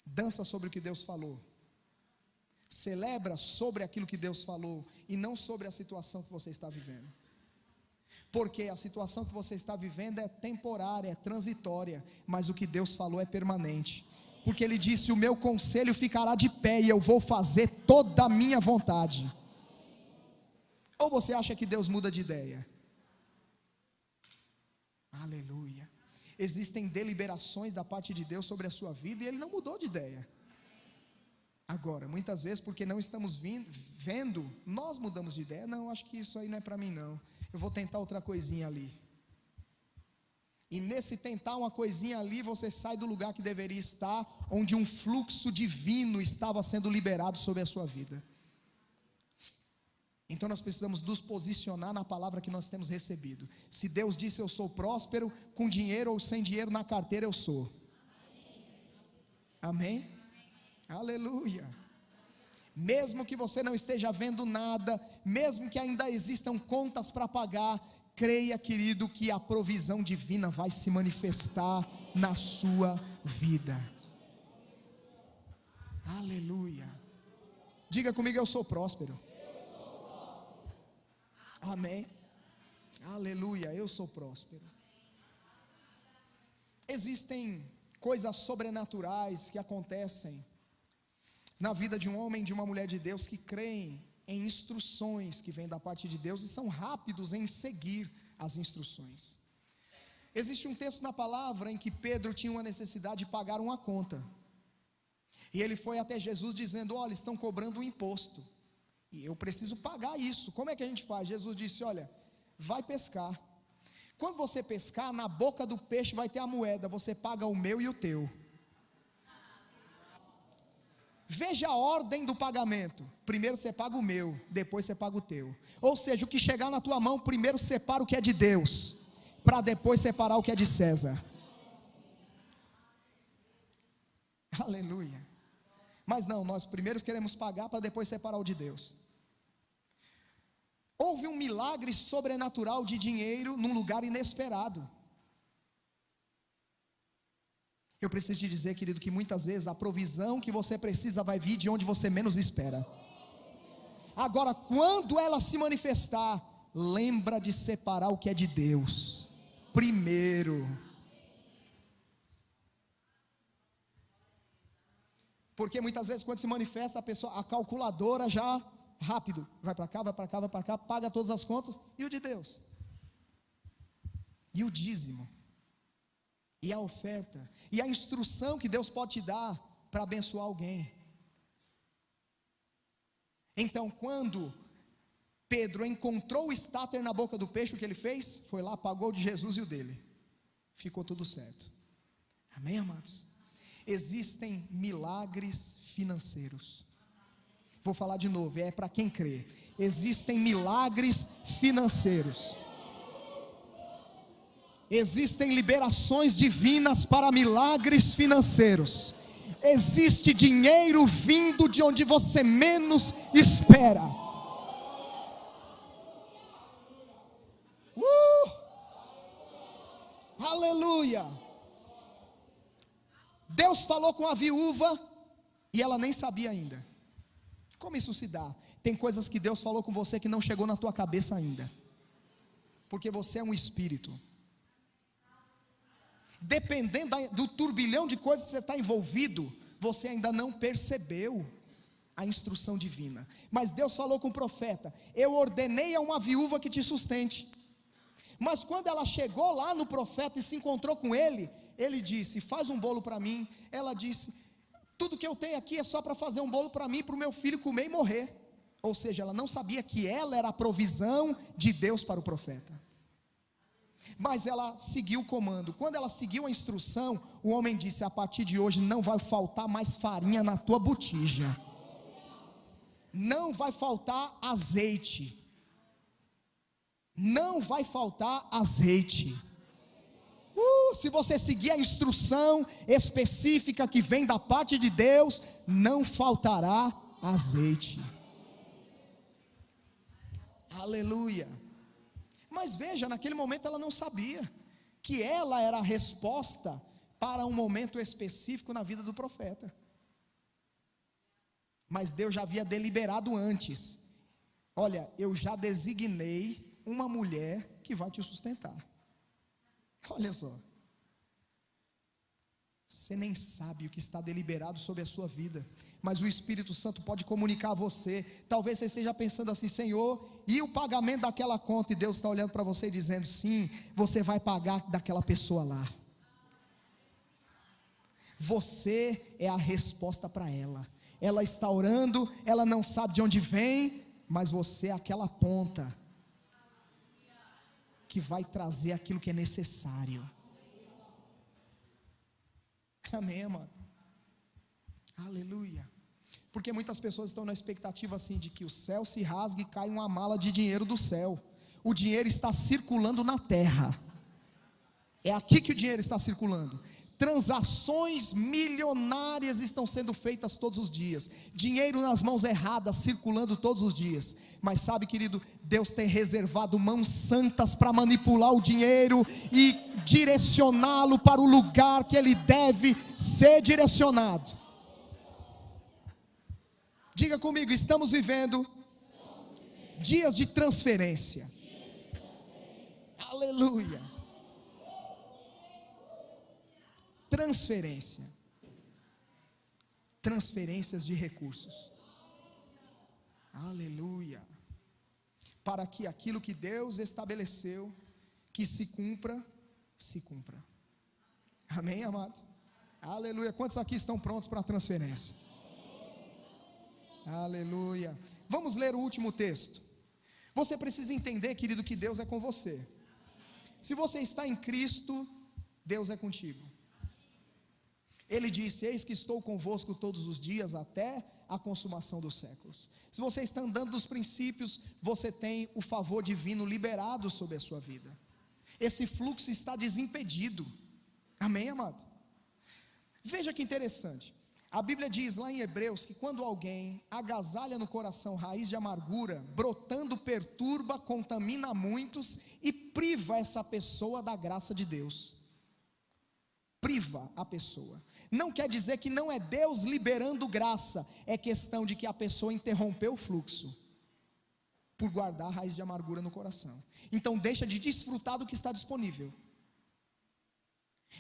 Dança sobre o que Deus falou. Celebra sobre aquilo que Deus falou e não sobre a situação que você está vivendo. Porque a situação que você está vivendo é temporária, é transitória, mas o que Deus falou é permanente. Porque Ele disse: o meu conselho ficará de pé e eu vou fazer toda a minha vontade. Ou você acha que Deus muda de ideia? Aleluia. Existem deliberações da parte de Deus sobre a sua vida e Ele não mudou de ideia. Agora, muitas vezes, porque não estamos vendo, nós mudamos de ideia. Não, acho que isso aí não é para mim não. Eu vou tentar outra coisinha ali. E nesse tentar uma coisinha ali, você sai do lugar que deveria estar, onde um fluxo divino estava sendo liberado sobre a sua vida. Então nós precisamos nos posicionar na palavra que nós temos recebido. Se Deus disse: eu sou próspero, com dinheiro ou sem dinheiro na carteira eu sou. Amém? Aleluia. Mesmo que você não esteja vendo nada, mesmo que ainda existam contas para pagar, creia, querido, que a provisão divina vai se manifestar na sua vida. Aleluia. Diga comigo: eu sou próspero. Amém. Aleluia, eu sou próspero. Existem coisas sobrenaturais que acontecem na vida de um homem e de uma mulher de Deus que creem em instruções que vêm da parte de Deus e são rápidos em seguir as instruções. Existe um texto na palavra em que Pedro tinha uma necessidade de pagar uma conta, e ele foi até Jesus dizendo: olha, estão cobrando um imposto, e eu preciso pagar isso, como é que a gente faz? Jesus disse: olha, vai pescar. Quando você pescar, na boca do peixe vai ter a moeda, você paga o meu e o teu. Veja a ordem do pagamento: primeiro você paga o meu, depois você paga o teu. Ou seja, o que chegar na tua mão, primeiro separa o que é de Deus, para depois separar o que é de César. Aleluia. Mas não, nós primeiro queremos pagar para depois separar o de Deus. Houve um milagre sobrenatural de dinheiro num lugar inesperado. Eu preciso te dizer, querido, que muitas vezes a provisão que você precisa vai vir de onde você menos espera. Agora, quando ela se manifestar, lembra de separar o que é de Deus primeiro. Porque muitas vezes quando se manifesta, a calculadora já rápido, vai para cá, vai para cá, vai para cá, paga todas as contas. E o de Deus? E o dízimo? E a oferta? E a instrução que Deus pode te dar para abençoar alguém? Então, quando Pedro encontrou o estáter na boca do peixe, o que ele fez? Foi lá, pagou o de Jesus e o dele. Ficou tudo certo. Amém, amados? Existem milagres financeiros. Vou falar de novo, é para quem crê. Existem milagres financeiros. Existem liberações divinas para milagres financeiros. Existe dinheiro vindo de onde você menos espera. Aleluia. Deus falou com a viúva e ela nem sabia ainda. Como isso se dá? Tem coisas que Deus falou com você que não chegou na tua cabeça ainda, porque você é um espírito. Dependendo do turbilhão de coisas que você está envolvido, você ainda não percebeu a instrução divina. Mas Deus falou com o profeta: eu ordenei a uma viúva que te sustente. Mas quando ela chegou lá no profeta e se encontrou com ele, ele disse: faz um bolo para mim. Ela disse: tudo que eu tenho aqui é só para fazer um bolo para mim, para o meu filho comer e morrer. Ou seja, ela não sabia que ela era a provisão de Deus para o profeta. Mas ela seguiu o comando. Quando ela seguiu a instrução, o homem disse: a partir de hoje não vai faltar mais farinha na tua botija, não vai faltar azeite, não vai faltar azeite. Se você seguir a instrução específica que vem da parte de Deus, não faltará azeite. Aleluia. Mas veja, naquele momento ela não sabia que ela era a resposta para um momento específico na vida do profeta. Mas Deus já havia deliberado antes: olha, eu já designei uma mulher que vai te sustentar. Olha só, você nem sabe o que está deliberado sobre a sua vida, mas o Espírito Santo pode comunicar a você. Talvez você esteja pensando assim: Senhor, e o pagamento daquela conta? E Deus está olhando para você e dizendo: sim, você vai pagar daquela pessoa lá. Você é a resposta para ela. Ela está orando, ela não sabe de onde vem, mas você é aquela ponta que vai trazer aquilo que é necessário. Amém, amado? Aleluia. Porque muitas pessoas estão na expectativa assim de que o céu se rasgue e caia uma mala de dinheiro do céu. O dinheiro está circulando na terra. É aqui que o dinheiro está circulando. Transações milionárias estão sendo feitas todos os dias. Dinheiro nas mãos erradas circulando todos os dias. Mas sabe, querido, Deus tem reservado mãos santas para manipular o dinheiro e direcioná-lo para o lugar que ele deve ser direcionado. Diga comigo: estamos vivendo dias de transferência. Aleluia. Transferência. Transferências de recursos. Aleluia. Para que aquilo que Deus estabeleceu que se cumpra, se cumpra. Amém, amado? Aleluia. Quantos aqui estão prontos para a transferência? Aleluia. Vamos ler o último texto. Você precisa entender, querido, que Deus é com você. Se você está em Cristo, Deus é contigo. Ele disse: eis que estou convosco todos os dias até a consumação dos séculos. Se você está andando nos princípios, você tem o favor divino liberado sobre a sua vida. Esse fluxo está desimpedido. Amém, amado? Veja que interessante. A Bíblia diz lá em Hebreus que quando alguém agasalha no coração raiz de amargura, brotando perturba, contamina muitos e priva essa pessoa da graça de Deus. Priva a pessoa. Não quer dizer que não é Deus liberando graça, é questão de que a pessoa interrompeu o fluxo por guardar a raiz de amargura no coração. Então deixa de desfrutar do que está disponível.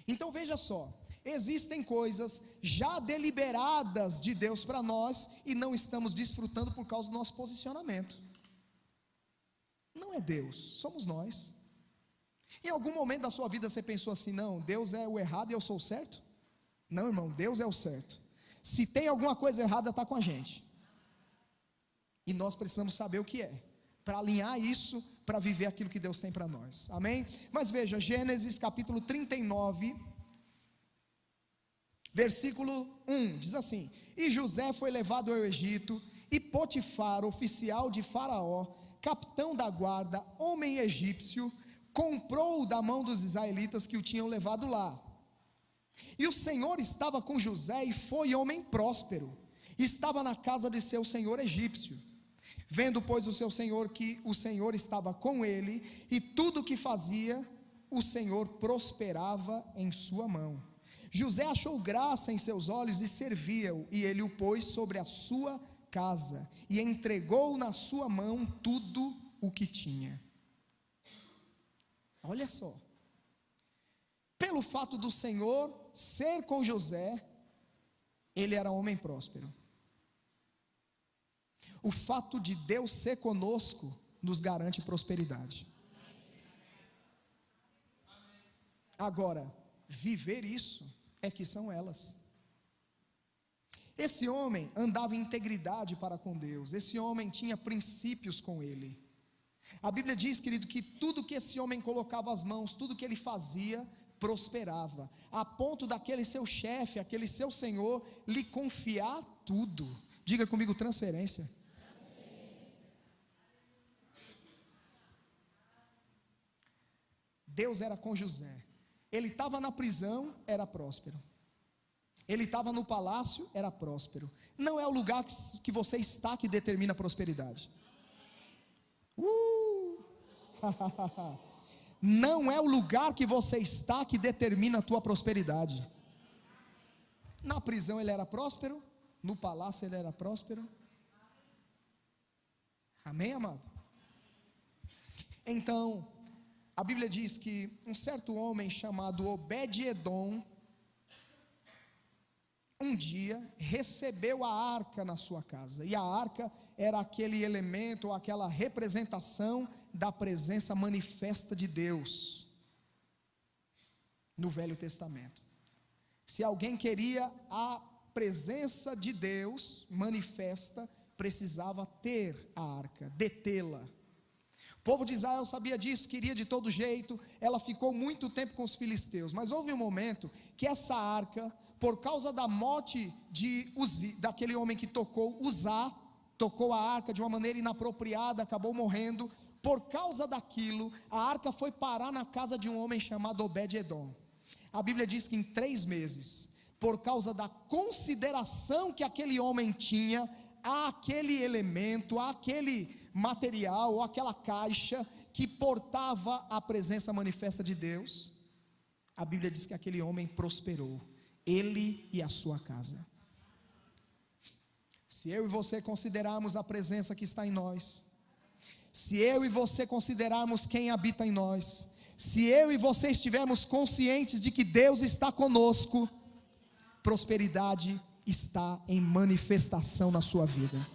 Então veja só, existem coisas já deliberadas de Deus para nós e não estamos desfrutando por causa do nosso posicionamento. Não é Deus, somos nós. Em algum momento da sua vida você pensou assim: não, Deus é o errado e eu sou o certo? Não, irmão, Deus é o certo. Se tem alguma coisa errada, está com a gente. E nós precisamos saber o que é, para alinhar isso, para viver aquilo que Deus tem para nós. Amém? Mas veja, Gênesis capítulo 39, versículo 1, diz assim: e José foi levado ao Egito, e Potifar, oficial de Faraó, capitão da guarda, homem egípcio, comprou-o da mão dos israelitas que o tinham levado lá. E o Senhor estava com José, e foi homem próspero, estava na casa de seu senhor egípcio. Vendo, pois, o seu senhor que o Senhor estava com ele, e tudo o que fazia, o Senhor prosperava em sua mão. José achou graça em seus olhos e servia-o, e ele o pôs sobre a sua casa, e entregou na sua mão tudo o que tinha. Olha só, pelo fato do Senhor ser com José, ele era homem próspero. O fato de Deus ser conosco nos garante prosperidade. Agora, viver isso é que são elas. Esse homem andava em integridade para com Deus, esse homem tinha princípios com ele. A Bíblia diz, querido, que tudo que esse homem colocava as mãos, tudo que ele fazia, prosperava, a ponto daquele seu chefe, aquele seu senhor, lhe confiar tudo. Diga comigo, transferência. Deus era com José. Ele estava na prisão, era próspero. Ele estava no palácio, era próspero. Não é o lugar que você está que determina a prosperidade. Não é o lugar que você está que determina a tua prosperidade. Na prisão ele era próspero, no palácio ele era próspero. Amém, amado? Então, a Bíblia diz que um certo homem chamado Obed-edom, um dia recebeu a arca na sua casa, e a arca era aquele elemento, ou aquela representação da presença manifesta de Deus, no Velho Testamento. Se alguém queria a presença de Deus manifesta, precisava ter a arca, detê-la. O povo de Israel sabia disso, queria de todo jeito. Ela ficou muito tempo com os filisteus, mas houve um momento que essa arca, por causa da morte daquele homem que tocou a arca de uma maneira inapropriada, acabou morrendo. Por causa daquilo, a arca foi parar na casa de um homem chamado Obed-edom. A Bíblia diz que em 3 meses, por causa da consideração que aquele homem tinha àquele elemento, àquele material, ou aquela caixa que portava a presença manifesta de Deus, a Bíblia diz que aquele homem prosperou, ele e a sua casa. Se eu e você considerarmos a presença que está em nós, se eu e você considerarmos quem habita em nós, se eu e você estivermos conscientes de que Deus está conosco, prosperidade está em manifestação na sua vida.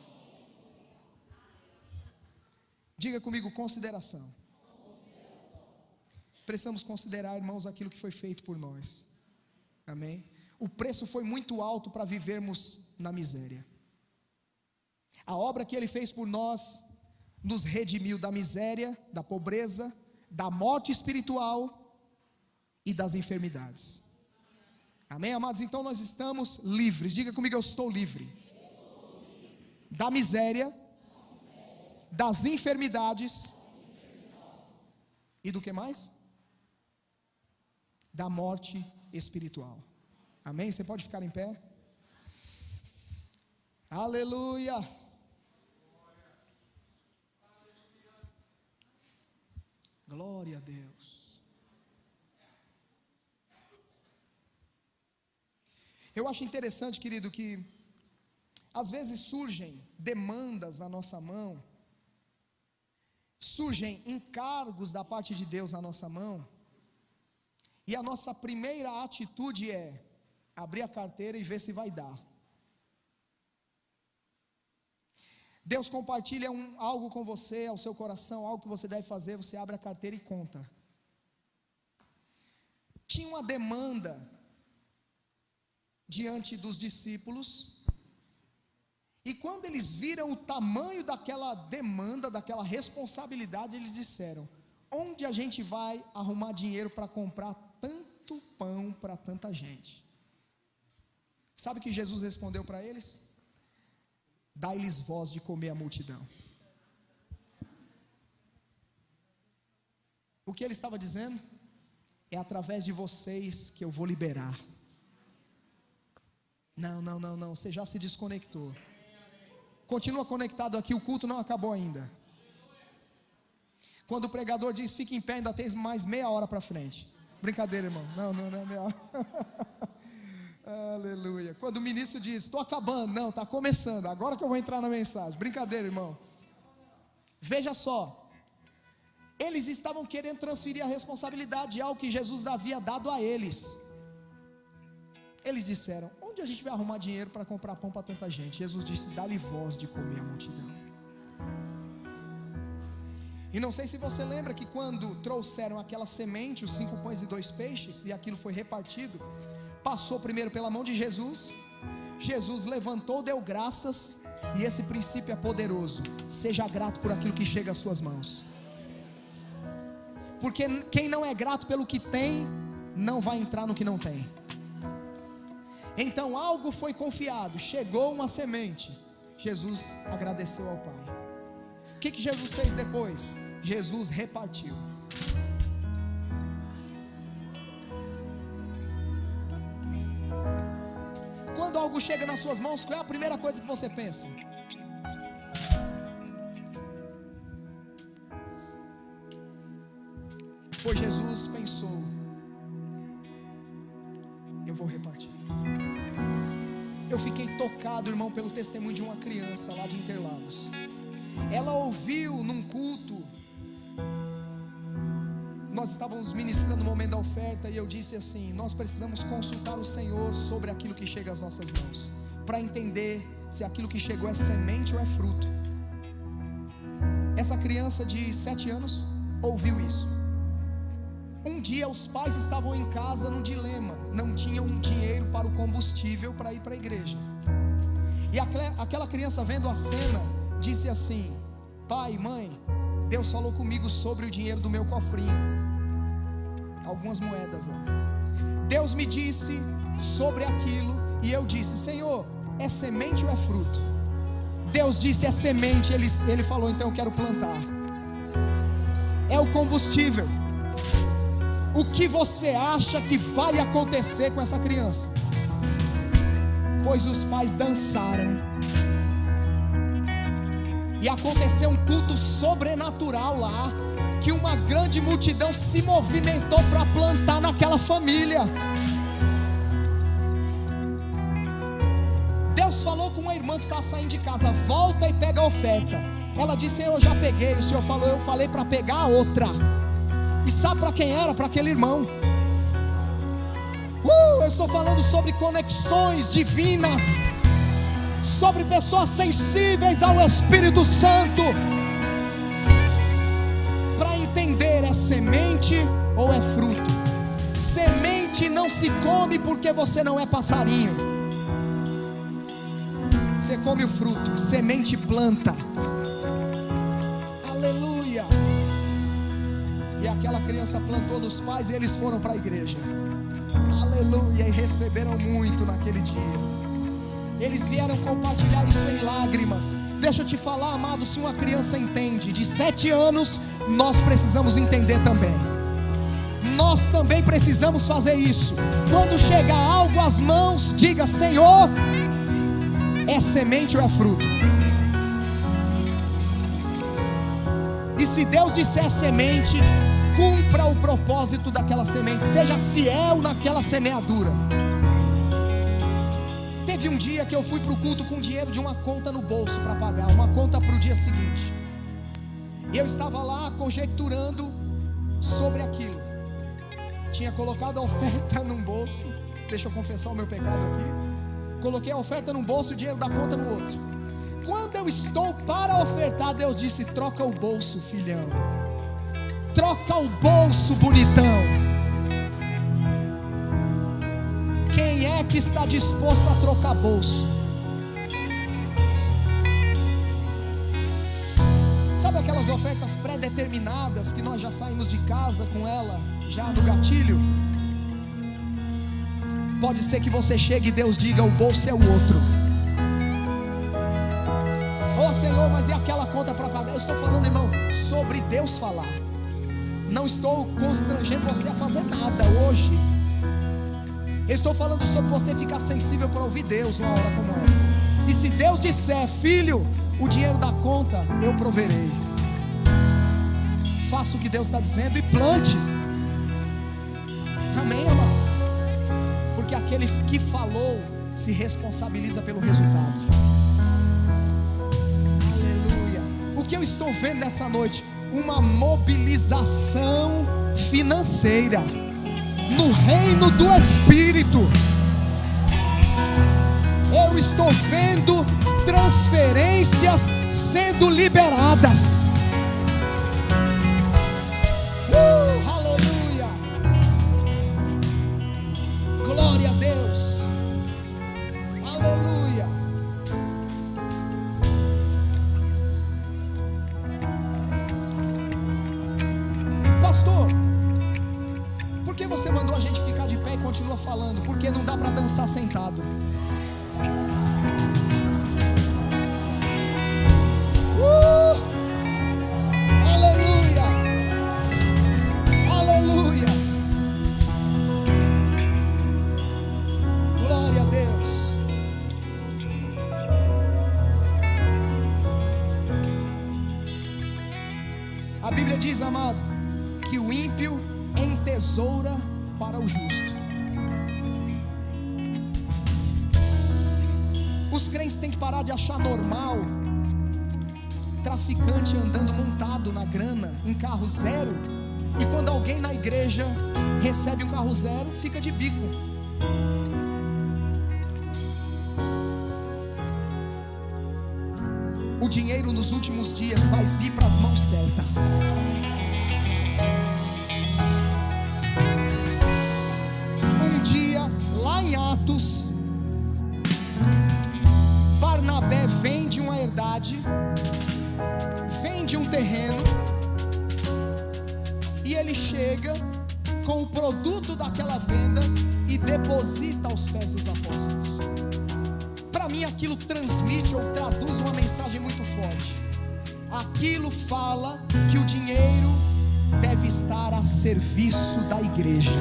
Diga comigo, consideração. Precisamos considerar, irmãos, aquilo que foi feito por nós. Amém? O preço foi muito alto para vivermos na miséria. A obra que Ele fez por nós nos redimiu da miséria, da pobreza, da morte espiritual e das enfermidades. Amém, amados? Então nós estamos livres. Diga comigo, eu estou livre. Da miséria, das enfermidades e do que mais? Da morte espiritual. Amém? Você pode ficar em pé? Aleluia! Glória a Deus. Eu acho interessante, querido, que às vezes surgem demandas na nossa mão, surgem encargos da parte de Deus na nossa mão, e a nossa primeira atitude é abrir a carteira e ver se vai dar. Deus compartilha algo com você, ao seu coração, algo que você deve fazer, você abre a carteira e conta. Tinha uma demanda diante dos discípulos, e quando eles viram o tamanho daquela demanda, daquela responsabilidade, eles disseram: onde a gente vai arrumar dinheiro para comprar tanto pão para tanta gente? Sabe o que Jesus respondeu para eles? Dai-lhes voz de comer a multidão. O que ele estava dizendo? É através de vocês que eu vou liberar. Não, você já se desconectou. Continua conectado aqui, o culto não acabou ainda. Quando o pregador diz, fique em pé, ainda tem mais meia hora para frente. Brincadeira, irmão. Não é meia hora. Aleluia. Quando o ministro diz, estou acabando. Não, está começando, agora que eu vou entrar na mensagem. Brincadeira, irmão. Veja só, eles estavam querendo transferir a responsabilidade de algo que Jesus havia dado a eles. Eles disseram, onde a gente vai arrumar dinheiro para comprar pão para tanta gente? Jesus disse, dá-lhe voz de comer a multidão. E não sei se você lembra que quando trouxeram aquela semente, os 5 pães e 2 peixes, e aquilo foi repartido, passou primeiro pela mão de Jesus. Jesus levantou, deu graças, e esse princípio é poderoso. Seja grato por aquilo que chega às suas mãos, porque quem não é grato pelo que tem, não vai entrar no que não tem. Então algo foi confiado, chegou uma semente, Jesus agradeceu ao Pai. O que Jesus fez depois? Jesus repartiu. Quando algo chega nas suas mãos, qual é a primeira coisa que você pensa? Pois Jesus pensou, eu vou repartir. Eu fiquei tocado, irmão, pelo testemunho de uma criança lá de Interlagos. Ela ouviu num culto, nós estávamos ministrando no momento da oferta, e eu disse assim, nós precisamos consultar o Senhor sobre aquilo que chega às nossas mãos, para entender se aquilo que chegou é semente ou é fruto. Essa criança de 7 anos ouviu isso. Um dia os pais estavam em casa num dilema, não tinham dinheiro para o combustível para ir para a igreja. E aquela criança, vendo a cena, disse assim, pai, mãe, Deus falou comigo sobre o dinheiro do meu cofrinho, algumas moedas lá. Deus me disse sobre aquilo, e eu disse, Senhor, é semente ou é fruto? Deus disse, é semente. Ele falou, então eu quero plantar. É o combustível. O que você acha que vai acontecer com essa criança? Pois os pais dançaram, e aconteceu um culto sobrenatural lá, que uma grande multidão se movimentou para plantar naquela família. Deus falou com uma irmã que estava saindo de casa, volta e pega a oferta. Ela disse, eu já peguei. O Senhor falou, eu falei para pegar a outra. E sabe para quem era? Para aquele irmão. Eu estou falando sobre conexões divinas, sobre pessoas sensíveis ao Espírito Santo, para entender, é semente ou é fruto. Semente não se come porque você não é passarinho. Você come o fruto, semente planta. Aleluia. E aquela criança plantou nos pais, e eles foram para a igreja. Aleluia. E receberam muito naquele dia. Eles vieram compartilhar isso em lágrimas. Deixa eu te falar, amado, se uma criança entende, de 7 anos, nós precisamos entender também. Nós também precisamos fazer isso. Quando chegar algo às mãos, diga, Senhor, é semente ou é fruto? E se Deus disser semente, cumpra o propósito daquela semente, seja fiel naquela semeadura. Teve um dia que eu fui para o culto com dinheiro de uma conta no bolso para pagar, uma conta para o dia seguinte, e eu estava lá conjecturando sobre aquilo. Tinha colocado a oferta num bolso, deixa eu confessar o meu pecado aqui, coloquei a oferta num bolso e o dinheiro da conta no outro. Quando eu estou para ofertar, Deus disse, troca o bolso, filhão. Troca o bolso, bonitão. Quem é que está disposto a trocar bolso? Sabe aquelas ofertas pré-determinadas que nós já saímos de casa com ela, já no gatilho? Pode ser que você chegue e Deus diga, o bolso é o outro. Senhor, mas e aquela conta para pagar? Eu estou falando, irmão, sobre Deus falar. Não estou constrangendo você a fazer nada hoje. Eu estou falando sobre você ficar sensível para ouvir Deus numa hora como essa. E se Deus disser: filho, o dinheiro da conta eu proverei, faça o que Deus está dizendo e plante. Amém, amado? Porque aquele que falou se responsabiliza pelo resultado. Aleluia. O que eu estou vendo nessa noite? Uma mobilização financeira no reino do Espírito. Eu estou vendo transferências sendo liberadas. Aleluia. Glória a Deus. Aleluia. Pastor, por que você mandou a gente ficar de pé e continua falando? Porque não dá para dançar sentado. Aleluia. Aleluia. Glória a Deus. A Bíblia diz, amado, que o ímpio entesoura para o justo. Os crentes têm que parar de achar normal traficante andando montado na grana em carro zero, e quando alguém na igreja recebe um carro zero, fica de bico. O dinheiro nos últimos dias vai vir para as mãos certas. Um dia, lá em Atos, Barnabé vende uma herdade, vende um terreno, e ele chega com o produto daquela venda e deposita aos pés dos apóstolos. Para mim aquilo transmite ou traduz uma mensagem muito forte. Aquilo fala que o dinheiro deve estar a serviço da igreja.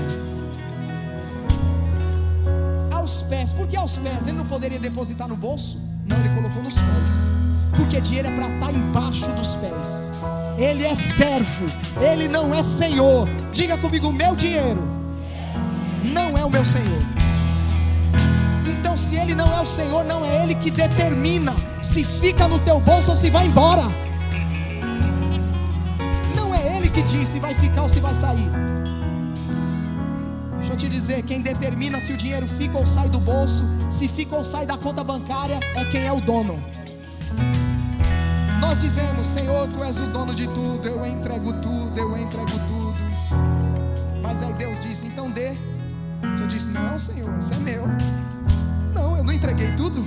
Aos pés. Por que aos pés? Ele não poderia depositar no bolso? Não, ele colocou nos pés. Porque dinheiro é para estar embaixo dos pés. Ele é servo, ele não é senhor. Diga comigo: meu dinheiro não é o meu senhor. Então, se ele não é o senhor, não é ele que determina se fica no teu bolso ou se vai embora. Não é ele que diz se vai ficar ou se vai sair. Deixa eu te dizer, quem determina se o dinheiro fica ou sai do bolso, se fica ou sai da conta bancária, é quem é o dono. Nós dizemos: Senhor, Tu és o dono de tudo, eu entrego tudo, eu entrego tudo. Mas aí Deus disse: então dê. Eu disse: não, Senhor, isso é meu. Não, eu não entreguei tudo.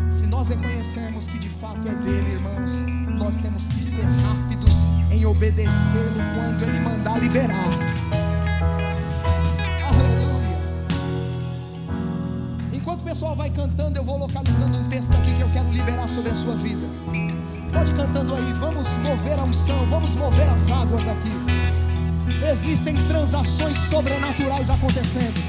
Se nós reconhecemos que de fato é dele, irmãos, nós temos que ser rápidos em obedecê-lo quando ele mandar liberar. Aleluia. Enquanto o pessoal vai cantando, eu vou localizando um texto aqui que eu quero liberar sobre a sua vida. Pode ir cantando aí. Vamos mover a unção, vamos mover as águas aqui. Existem transações sobrenaturais acontecendo.